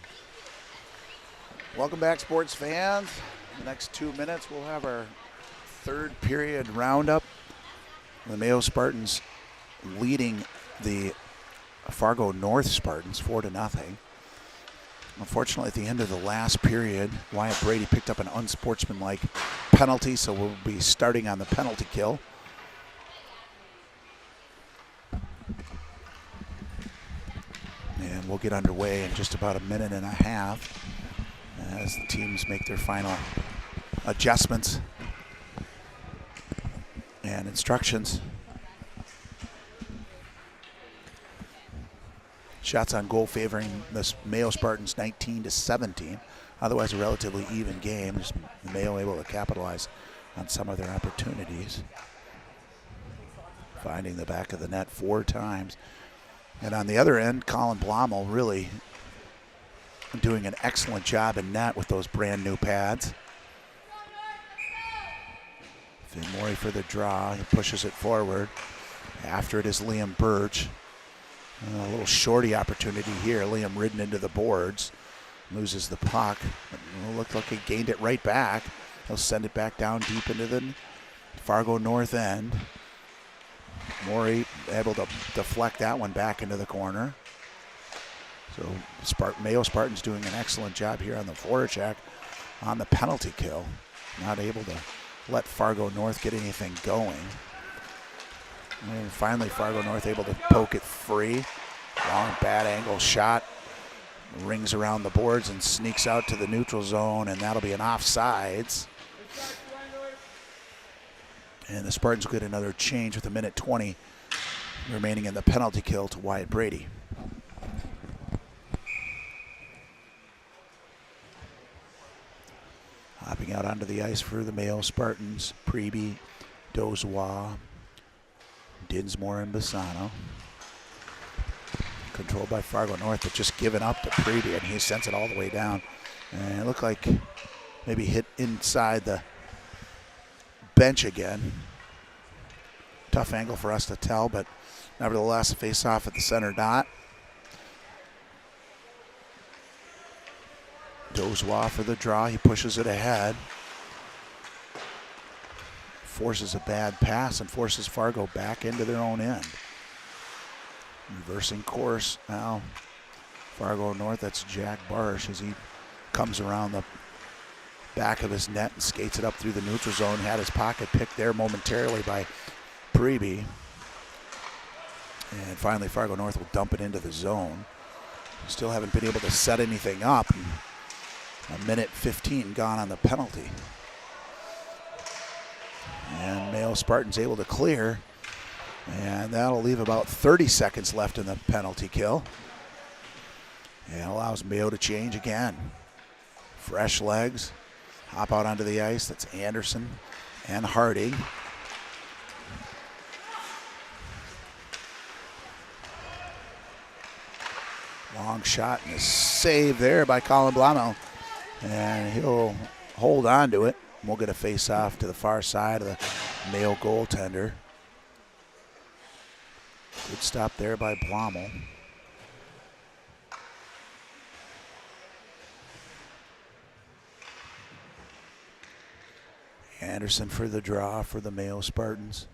Welcome back, sports fans. In the next 2 minutes, we'll have our third period roundup. The Mayo Spartans leading the Fargo North Spartans 4-0. Unfortunately, at the end of the last period, Wyatt Brady picked up an unsportsmanlike penalty, so we'll be starting on the penalty kill. And we'll get underway in just about a minute and a half as the teams make their final adjustments and instructions. Shots on goal favoring the Mayo Spartans 19-17. Otherwise a relatively even game. Just Mayo able to capitalize on some of their opportunities. Finding the back of the net 4 times. And on the other end, Colin Blommel really doing an excellent job in net with those brand new pads. Finn Morey for the draw. He pushes it forward. After it is Liam Birch. A little shorty opportunity here. Liam ridden into the boards. Loses the puck. It looked like he gained it right back. He'll send it back down deep into the Fargo north end. Morey able to deflect that one back into the corner. So Mayo Spartans doing an excellent job here on the forecheck on the penalty kill. Not able to let Fargo North get anything going. And finally Fargo North able to poke it free. Long bad angle shot. Rings around the boards and sneaks out to the neutral zone, and that'll be an offsides. And the Spartans will get another change with 1:20 remaining in the penalty kill to Wyatt Brady. Hopping out onto the ice for the Mayo Spartans, Preby, Dozois, Dinsmore, and Bassano. Controlled by Fargo North, but just given up to Preby, and he sends it all the way down. And it looked like maybe hit inside the bench again. Tough angle for us to tell, but nevertheless, face off at the center dot. Dozois for the draw. He pushes it ahead. Forces a bad pass and forces Fargo back into their own end. Reversing course now. Fargo North, that's Jack Barsh as he comes around the back of his net and skates it up through the neutral zone. Had his pocket picked there momentarily by Preby. And finally Fargo North will dump it into the zone. Still haven't been able to set anything up. 1:15 gone on the penalty. And Mayo Spartans able to clear. And that'll leave about 30 seconds left in the penalty kill. And allows Mayo to change again. Fresh legs. Hop out onto the ice. That's Anderson and Harding. Long shot and a save there by Colin Blommel. And he'll hold on to it. We'll get a face off to the far side of the Mayo goaltender. Good stop there by Blommel. Anderson for the draw for the Mayo Spartans.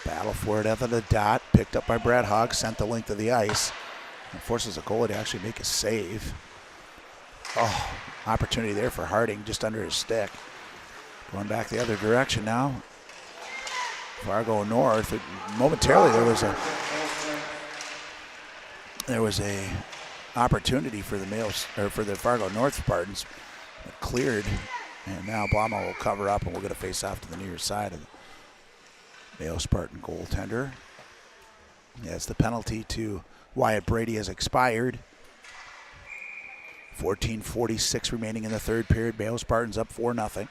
Battle for it at the dot. Picked up by Brad Hogg. Sent the length of the ice. And forces a goalie to actually make a save. Oh, opportunity there for Harding just under his stick. Going back the other direction now. Fargo North. Momentarily there was a opportunity for the the Fargo North Spartans. But cleared, and now Blommel will cover up, and we'll get a face off to the near side of the Mayo Spartan goaltender. As the penalty to Wyatt Brady has expired. 14:46 remaining in the third period. Mayo Spartans up 4-0.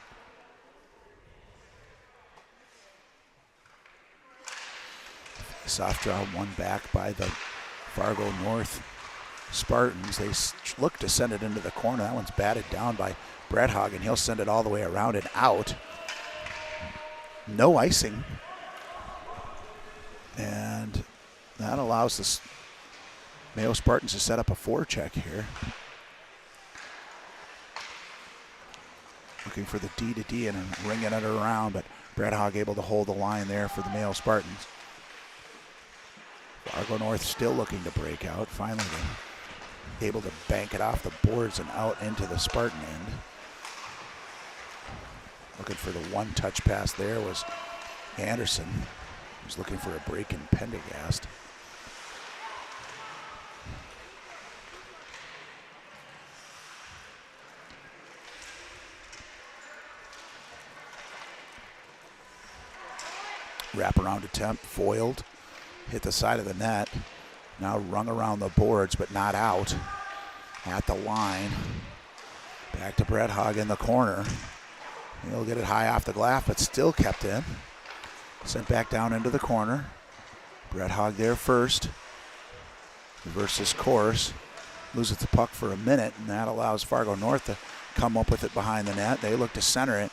Soft draw one back by the Fargo North Spartans. They look to send it into the corner. That one's batted down by Brett Hogg, and he'll send it all the way around and out. No icing. And that allows the Mayo Spartans has set up a forecheck here. Looking for the D to D and ringing it around, but Brett Hogg able to hold the line there for the Mayo Spartans. Fargo North still looking to break out. Finally, able to bank it off the boards and out into the Spartan end. Looking for the one-touch pass there was Anderson. He was looking for a break in Pendergast. Wraparound attempt, foiled, hit the side of the net. Now rung around the boards, but not out. At the line. Back to Brett Hogg in the corner. He'll get it high off the glass, but still kept in. Sent back down into the corner. Brett Hogg there first. Reverses course. Loses the puck for a minute, and that allows Fargo North to come up with it behind the net. They look to center it.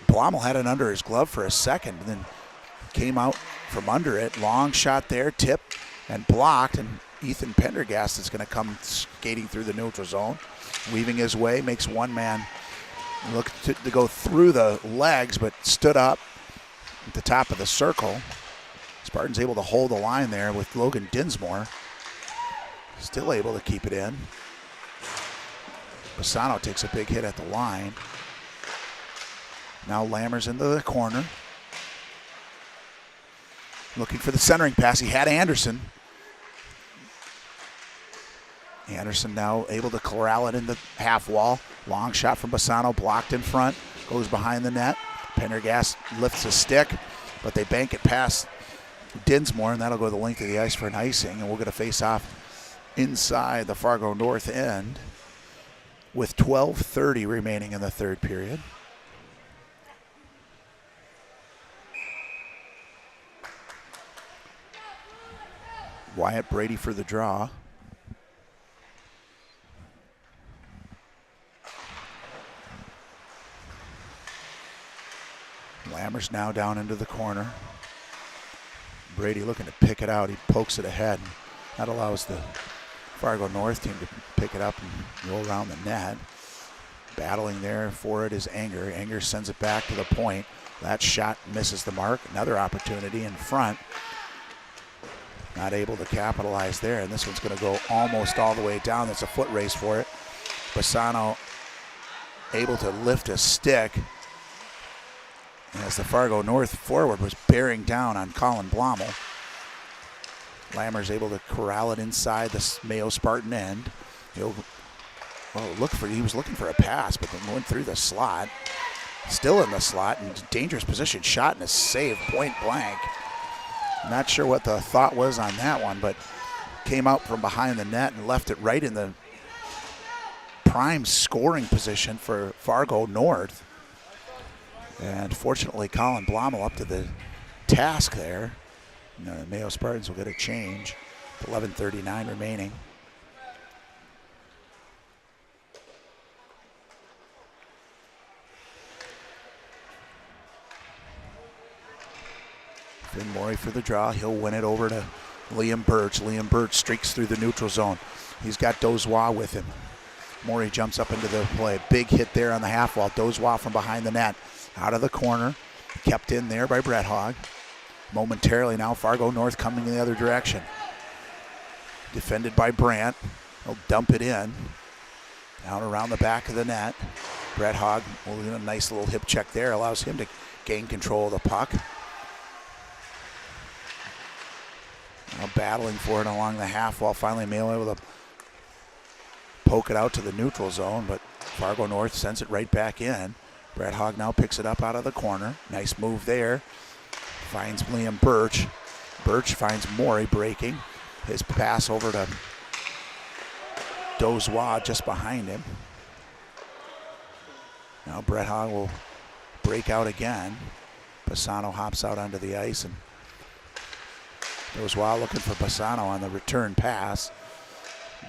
Blommel had it under his glove for a second, and then came out from under it. Long shot there, tip, and blocked, and Ethan Pendergast is going to come skating through the neutral zone. Weaving his way, makes one man look to go through the legs, but stood up at the top of the circle. Spartans able to hold the line there with Logan Dinsmore. Still able to keep it in. Bassano takes a big hit at the line. Now Lammers into the corner. Looking for the centering pass. He had Anderson. Anderson now able to corral it in the half wall. Long shot from Bassano, blocked in front. Goes behind the net. Pendergast lifts a stick, but they bank it past Dinsmore, and that'll go the length of the ice for an icing. And we're going to face off inside the Fargo North end with 12:30 remaining in the third period. Wyatt Brady for the draw. Lammers now down into the corner. Brady looking to pick it out. He pokes it ahead. That allows the Fargo North team to pick it up and roll around the net. Battling there for it is Anger. Anger sends it back to the point. That shot misses the mark. Another opportunity in front. Not able to capitalize there, and this one's going to go almost all the way down. That's a foot race for it. Bassano able to lift a stick as the Fargo North forward was bearing down on Colin Blommel. Lammers able to corral it inside the Mayo Spartan end. He was looking for a pass, but then went through the slot. Still in the slot, in dangerous position. Shot and a save, point blank. Not sure what the thought was on that one, but came out from behind the net and left it right in the prime scoring position for Fargo North. And fortunately, Colin Blommel up to the task there. The Mayo Spartans will get a change. 11:39 remaining. Finn Morey for the draw. He'll win it over to Liam Birch. Liam Birch streaks through the neutral zone. He's got Dozois with him. Morey jumps up into the play. Big hit there on the half wall. Dozois from behind the net. Out of the corner. Kept in there by Brett Hogg. Momentarily now Fargo North coming in the other direction. Defended by Brandt. He'll dump it in. Down around the back of the net. Brett Hogg will do a nice little hip check there. Allows him to gain control of the puck. Now battling for it along the half wall. Finally Mayo able to poke it out to the neutral zone, but Fargo North sends it right back in. Brett Hogg now picks it up out of the corner. Nice move there. Finds Liam Birch. Birch finds Morey breaking. His pass over to Dozois just behind him. Now Brett Hogg will break out again. Bassano hops out onto the ice, and Dozois looking for Bassano on the return pass,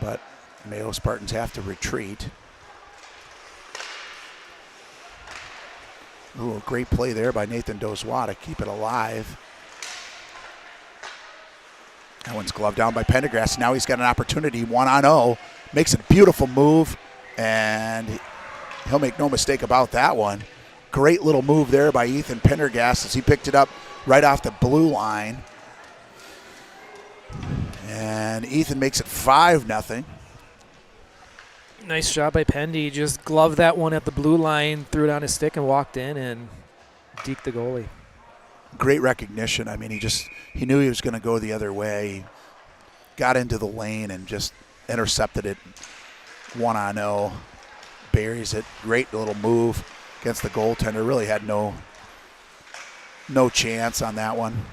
but Mayo Spartans have to retreat. Ooh, great play there by Nathan Dozois to keep it alive. That one's gloved down by Pendergrass. Now he's got an opportunity, 1-on-0. Makes a beautiful move, and he'll make no mistake about that one. Great little move there by Ethan Pendergast as he picked it up right off the blue line. And Ethan makes it 5-0. Nice job by Pendy. Just gloved that one at the blue line, threw it on his stick, and walked in and deked the goalie. Great recognition. I mean, he knew he was going to go the other way. He got into the lane and just intercepted it 1-on-0. Buries it. Great little move against the goaltender. Really had no chance on that one.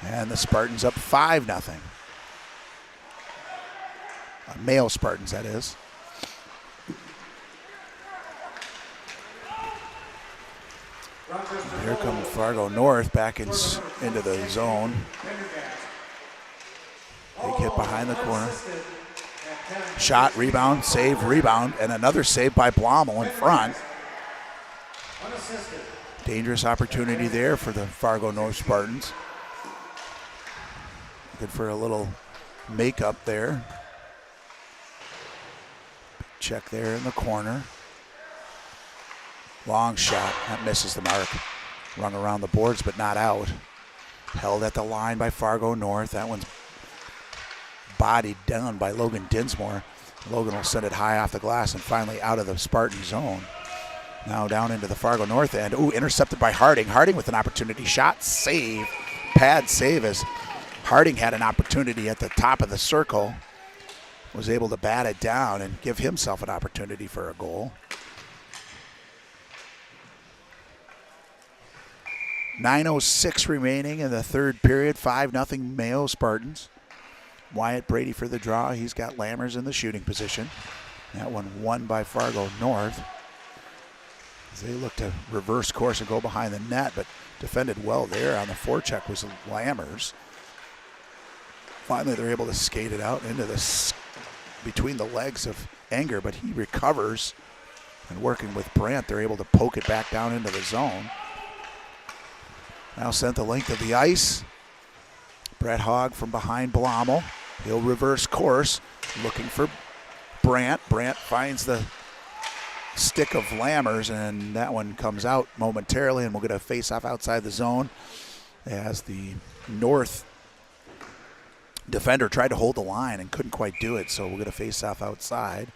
And the Spartans up 5-0. Mayo Spartans, that is. Here come Fargo North back into the zone. Big hit behind the corner. Shot, rebound, save, rebound, and another save by Blommel in front. Dangerous opportunity there for the Fargo North Spartans. Looking for a little makeup there. Check there in the corner. Long shot. That misses the mark. Rung around the boards, but not out. Held at the line by Fargo North. That one's bodied down by Logan Dinsmore. Logan will send it high off the glass and finally out of the Spartan zone. Now down into the Fargo North end. Ooh, intercepted by Harding. Harding with an opportunity. Shot, save. Pad save as Harding had an opportunity at the top of the circle. Was able to bat it down and give himself an opportunity for a goal. 9:06 remaining in the third period. 5-0 Mayo Spartans. Wyatt Brady for the draw. He's got Lammers in the shooting position. That one won by Fargo North. As they look to reverse course and go behind the net, but defended well there on the forecheck was Lammers. Finally, they're able to skate it out into the between the legs of Enger, but he recovers. And working with Brandt, they're able to poke it back down into the zone. Now sent the length of the ice. Brett Hogg from behind Blommel. He'll reverse course, looking for Brandt. Brandt finds the stick of Lammers, and that one comes out momentarily, and we'll get a face-off outside the zone as the North defender tried to hold the line and couldn't quite do it, so we'll get a face-off outside.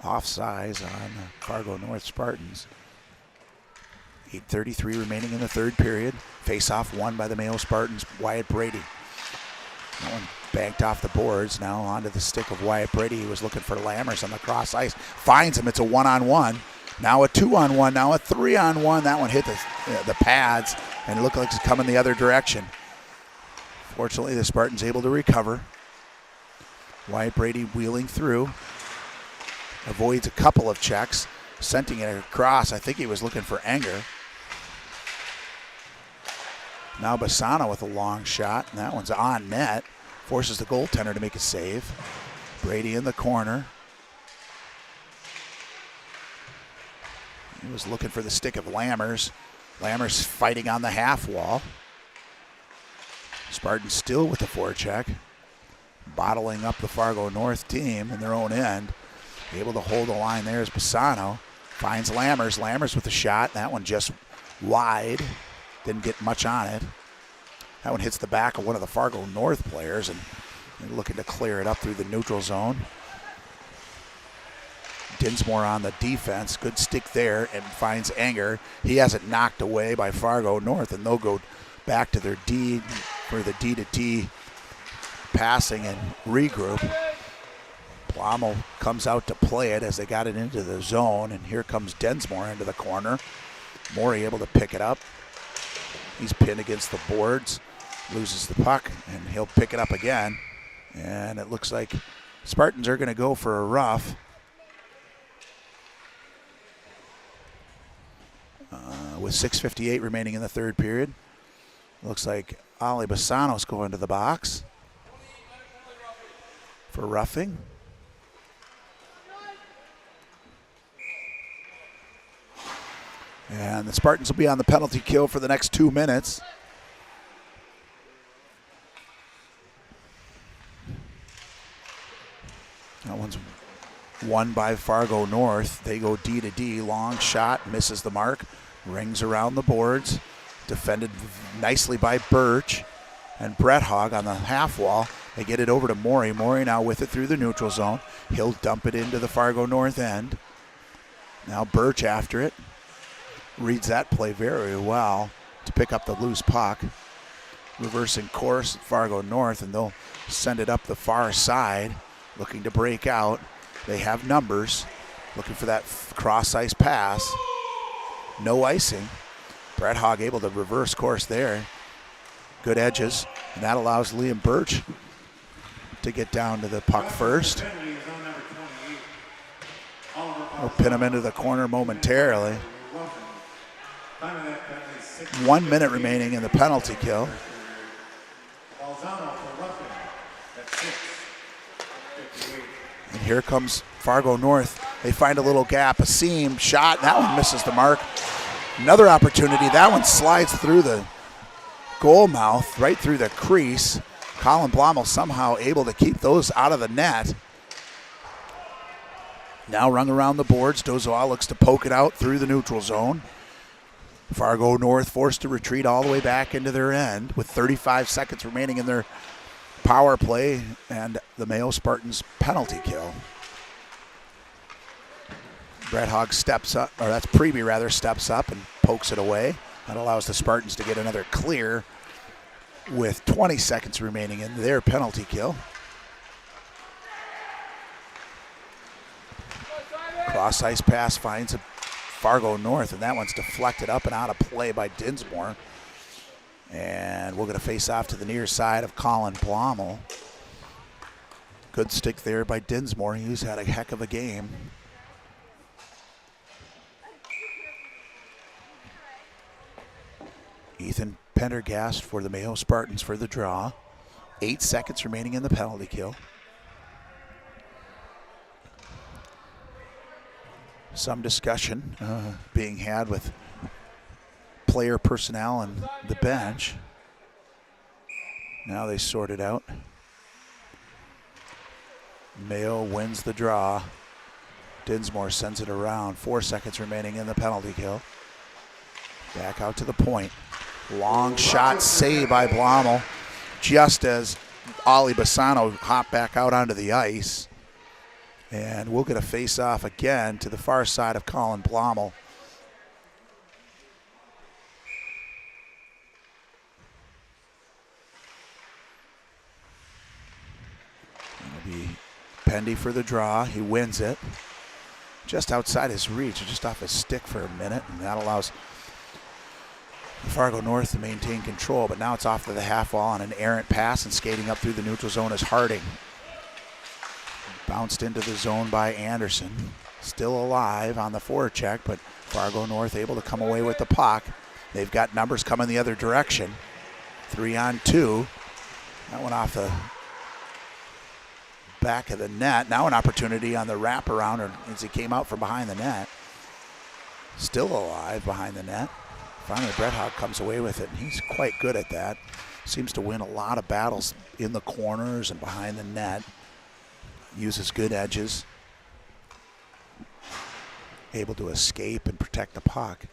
Offsides on the Fargo North Spartans. 8:33 remaining in the third period. Face-off won by the Mayo Spartans, Wyatt Brady. That one banked off the boards. Now onto the stick of Wyatt Brady. He was looking for Lammers on the cross ice. Finds him. It's a 1-on-1. Now a 2-on-1. Now a 3-on-1. That one hit the pads, and it looked like it's coming the other direction. Fortunately, the Spartans able to recover. Wyatt Brady wheeling through. Avoids a couple of checks. Sending it across. I think he was looking for Enger. Now Bassano with a long shot, and that one's on net. Forces the goaltender to make a save. Brady in the corner. He was looking for the stick of Lammers. Lammers fighting on the half wall. Spartans still with the forecheck. Bottling up the Fargo North team in their own end. Able to hold the line there is Bassano. Finds Lammers. Lammers with a shot. That one just wide. Didn't get much on it. That one hits the back of one of the Fargo North players, and they're looking to clear it up through the neutral zone. Dinsmore on the defense. Good stick there, and finds Enger. He has it knocked away by Fargo North, and they'll go back to their D for the D-to-T passing and regroup. Blommel comes out to play it as they got it into the zone, and here comes Densmore into the corner. Morey able to pick it up. He's pinned against the boards, loses the puck, and he'll pick it up again. And it looks like Spartans are going to go for a rough. With 6:58 remaining in the third period. Looks like Ollie Bassano's going to the box for roughing. And the Spartans will be on the penalty kill for the next 2 minutes. won by Fargo North. They go D to D, long shot, misses the mark, rings around the boards, defended nicely by Birch and Brett Hogg on the half wall. They get it over to Morey. Morey now with it through the neutral zone. He'll dump it into the Fargo North end. Now Birch after it. Reads that play very well to pick up the loose puck. Reversing course at Fargo North, and they'll send it up the far side, looking to break out. They have numbers, looking for that cross ice pass. No icing. Brett Hogg able to reverse course there. Good edges, and that allows Liam Birch to get down to the puck first. We'll pin him into the corner momentarily. 1 minute remaining in the penalty kill. And here comes Fargo North. They find a little gap, a seam, shot, and that one misses the mark. Another opportunity, that one slides through the goal mouth, right through the crease. Colin Blommel somehow able to keep those out of the net. Now rung around the boards. Dozois looks to poke it out through the neutral zone. Fargo North forced to retreat all the way back into their end with 35 seconds remaining in their power play and the Mayo Spartans penalty kill. Brett Hogg steps up, or that's Preby rather, steps up and pokes it away. That allows the Spartans to get another clear with 20 seconds remaining in their penalty kill. Cross ice pass finds a Fargo North, and that one's deflected up and out of play by Dinsmore. And we're going to face off to the near side of Colin Blommel. Good stick there by Dinsmore. He's had a heck of a game. Ethan Pendergast for the Mayo Spartans for the draw. 8 seconds remaining in the penalty kill. Some discussion being had with player personnel and the bench. Now they sort it out. Mayo wins the draw. Dinsmore sends it around. 4 seconds remaining in the penalty kill. Back out to the point. Long shot, save by Blommel, just as Ollie Bassano hopped back out onto the ice. And we'll get a face-off again to the far side of Colin Blommel. It'll be Pendy for the draw. He wins it. Just outside his reach, just off his stick for a minute, and that allows Fargo North to maintain control, but now it's off to the half wall on an errant pass, and skating up through the neutral zone is Harding. Bounced into the zone by Anderson. Still alive on the forecheck, but Fargo North able to come away with the puck. They've got numbers coming the other direction. 3-on-2. That went off the back of the net. Now an opportunity on the wraparound as he came out from behind the net. Still alive behind the net. Finally, Brett Hogg comes away with it, and he's quite good at that. Seems to win a lot of battles in the corners and behind the net. Uses good edges. Able to escape and protect the puck.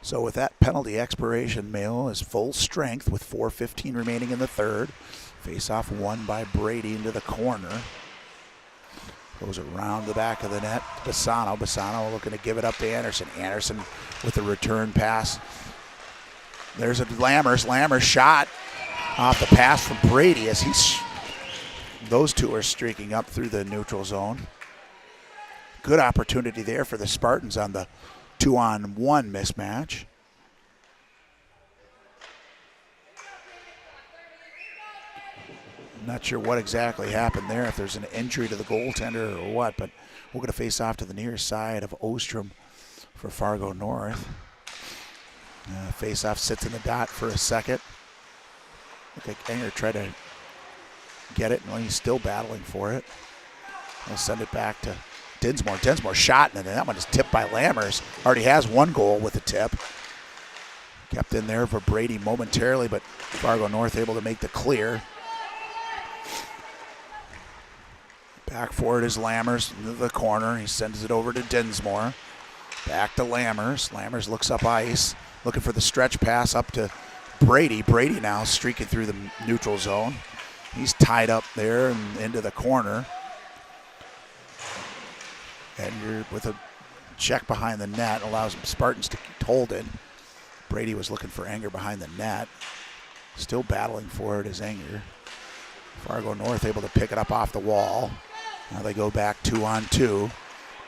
So with that penalty expiration, Mayo is full strength with 4:15 remaining in the third. Face-off won by Brady into the corner. Goes around the back of the net. Bassano looking to give it up to Anderson. Anderson with the return pass. There's a Lammers shot off the pass from Brady as those two are streaking up through the neutral zone. Good opportunity there for the Spartans on the 2-on-1 mismatch. I'm not sure what exactly happened there, if there's an injury to the goaltender or what, but we're going to face off to the near side of Ostrom for Fargo North. Face-off sits in the dot for a second. Look like Enger tried to get it, and he's still battling for it. He'll send it back to Dinsmore. Dinsmore shot, and then that one is tipped by Lammers. Already has one goal with the tip. Kept in there for Brady momentarily, but Fargo North able to make the clear. Back forward is Lammers into the corner. He sends it over to Dinsmore. Back to Lammers. Lammers looks up ice, looking for the stretch pass up to Brady. Brady now streaking through the neutral zone. He's tied up there and into the corner. And you're with a check behind the net, allows Spartans to hold it. Brady was looking for Enger behind the net. Still battling for it is Enger. Fargo North able to pick it up off the wall. Now they go back 2-on-2.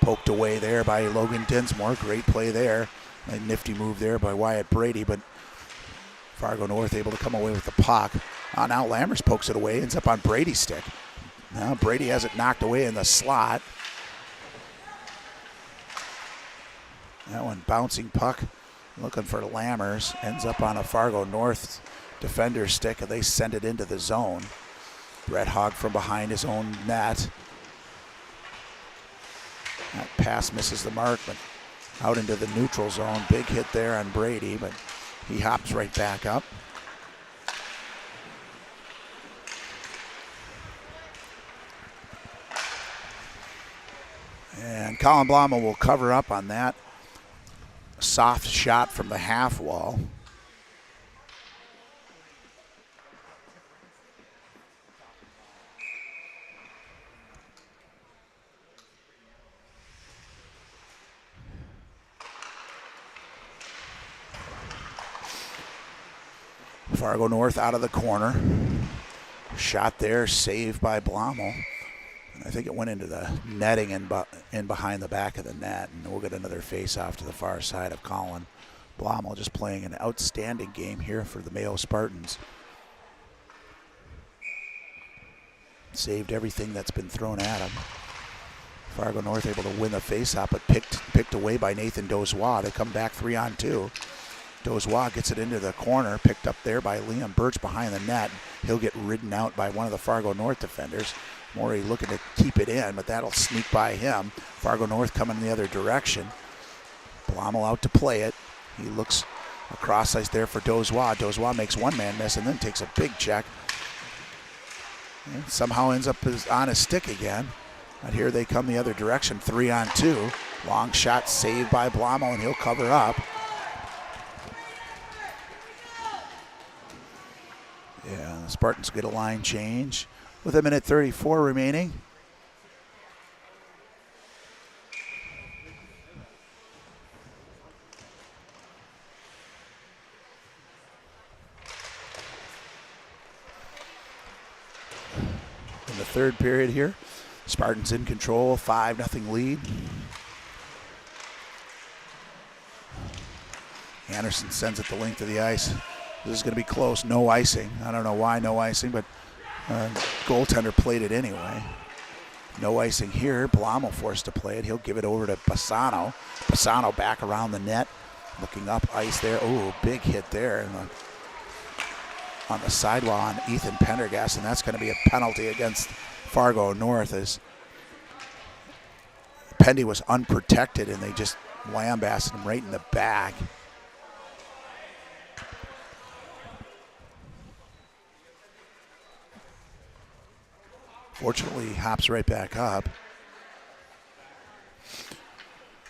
Poked away there by Logan Dinsmore. Great play there. A nifty move there by Wyatt Brady, but Fargo North able to come away with the puck. Now Lammers pokes it away, ends up on Brady's stick. Now Brady has it knocked away in the slot. That one bouncing puck, looking for Lammers, ends up on a Fargo North defender's stick, and they send it into the zone. Brett Hogg from behind his own net. That pass misses the mark, but out into the neutral zone. Big hit there on Brady, but he hops right back up. And Colin Blama will cover up on that soft shot from the half wall. Fargo North out of the corner. Shot there, saved by Blommel. And I think it went into the netting in behind the back of the net. And we'll get another face-off to the far side of Colin Blommel, just playing an outstanding game here for the Mayo Spartans. Saved everything that's been thrown at him. Fargo North able to win the face-off, but picked away by Nathan Dozois. They come back 3-on-2. Dozois gets it into the corner, picked up there by Liam Birch behind the net. He'll get ridden out by one of the Fargo North defenders. Morey looking to keep it in, but that'll sneak by him. Fargo North coming the other direction. Blommel out to play it. He looks across ice there for Dozois. Dozois makes one man miss and then takes a big check. And somehow ends up on his stick again. But here they come the other direction, 3-on-2. Long shot saved by Blommel, and he'll cover up. Yeah, the Spartans get a line change with 1:34 remaining. In the third period here, Spartans in control, 5-0 lead. Anderson sends it the length of the ice. This is going to be close. No icing. I don't know why no icing, but goaltender played it anyway. No icing here. Blommel forced to play it. He'll give it over to Bassano. Bassano back around the net, looking up ice there. Oh, big hit there on the sidewall on Ethan Pendergast, and that's going to be a penalty against Fargo North, as Pendy was unprotected and they just lambasted him right in the back. Fortunately, he hops right back up.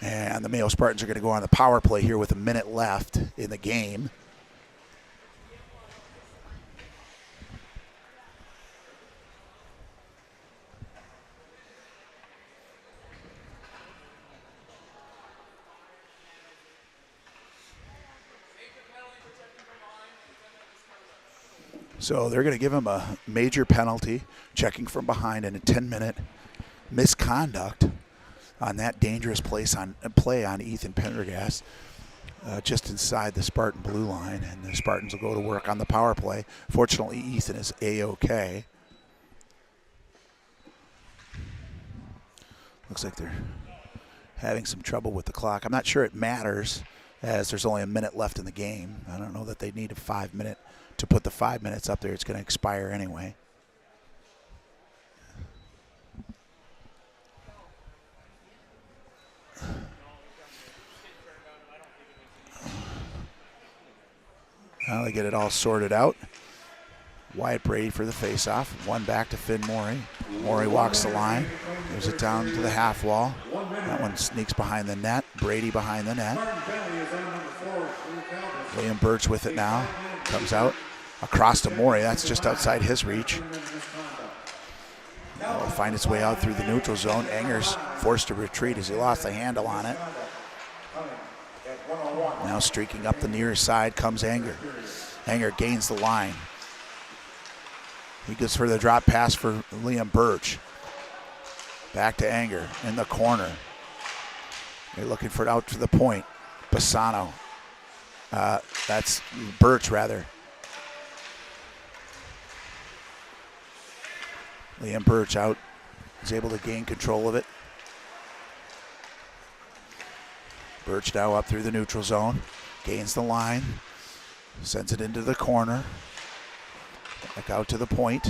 And the Mayo Spartans are going to go on the power play here with a minute left in the game. So they're going to give him a major penalty, checking from behind, and a 10-minute misconduct on that dangerous play on Ethan Pendergast, just inside the Spartan blue line, and the Spartans will go to work on the power play. Fortunately, Ethan is A-OK. Looks like they're having some trouble with the clock. I'm not sure it matters, as there's only a minute left in the game. I don't know that they need a 5-minute to put the 5 minutes up there. It's going to expire anyway. Now they get it all sorted out. Wyatt Brady for the faceoff. One back to Finn Morey. Morey walks the line. Gives it down to the half wall. That one sneaks behind the net. Brady behind the net. Liam Birch with it now. Comes out across to Morey. That's just outside his reach. Will find its way out through the neutral zone. Enger's forced to retreat as he lost the handle on it. Now streaking up the near side comes Enger. Enger gains the line. He goes for the drop pass for Liam Birch. Back to Enger in the corner. They're looking for it out to the point. Bassano. That's Birch, rather. Liam Birch out. He's able to gain control of it. Birch now up through the neutral zone. Gains the line. Sends it into the corner. Back out to the point.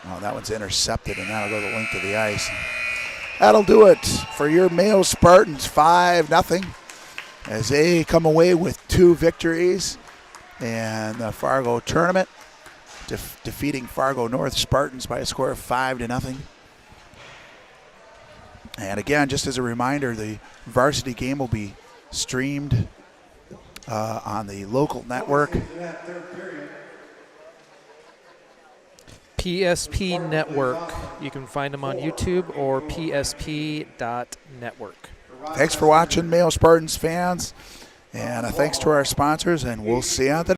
Oh, that one's intercepted, and that'll go the length of the ice. That'll do it for your Mayo Spartans, 5-0, as they come away with 2 victories in the Fargo tournament, defeating Fargo North Spartans by a score of 5-0. And again, just as a reminder, the varsity game will be streamed on the local network. PSP Network. You can find them on YouTube or psp.network. Thanks for watching, Mayo Spartans fans. And thanks to our sponsors, and we'll see you on the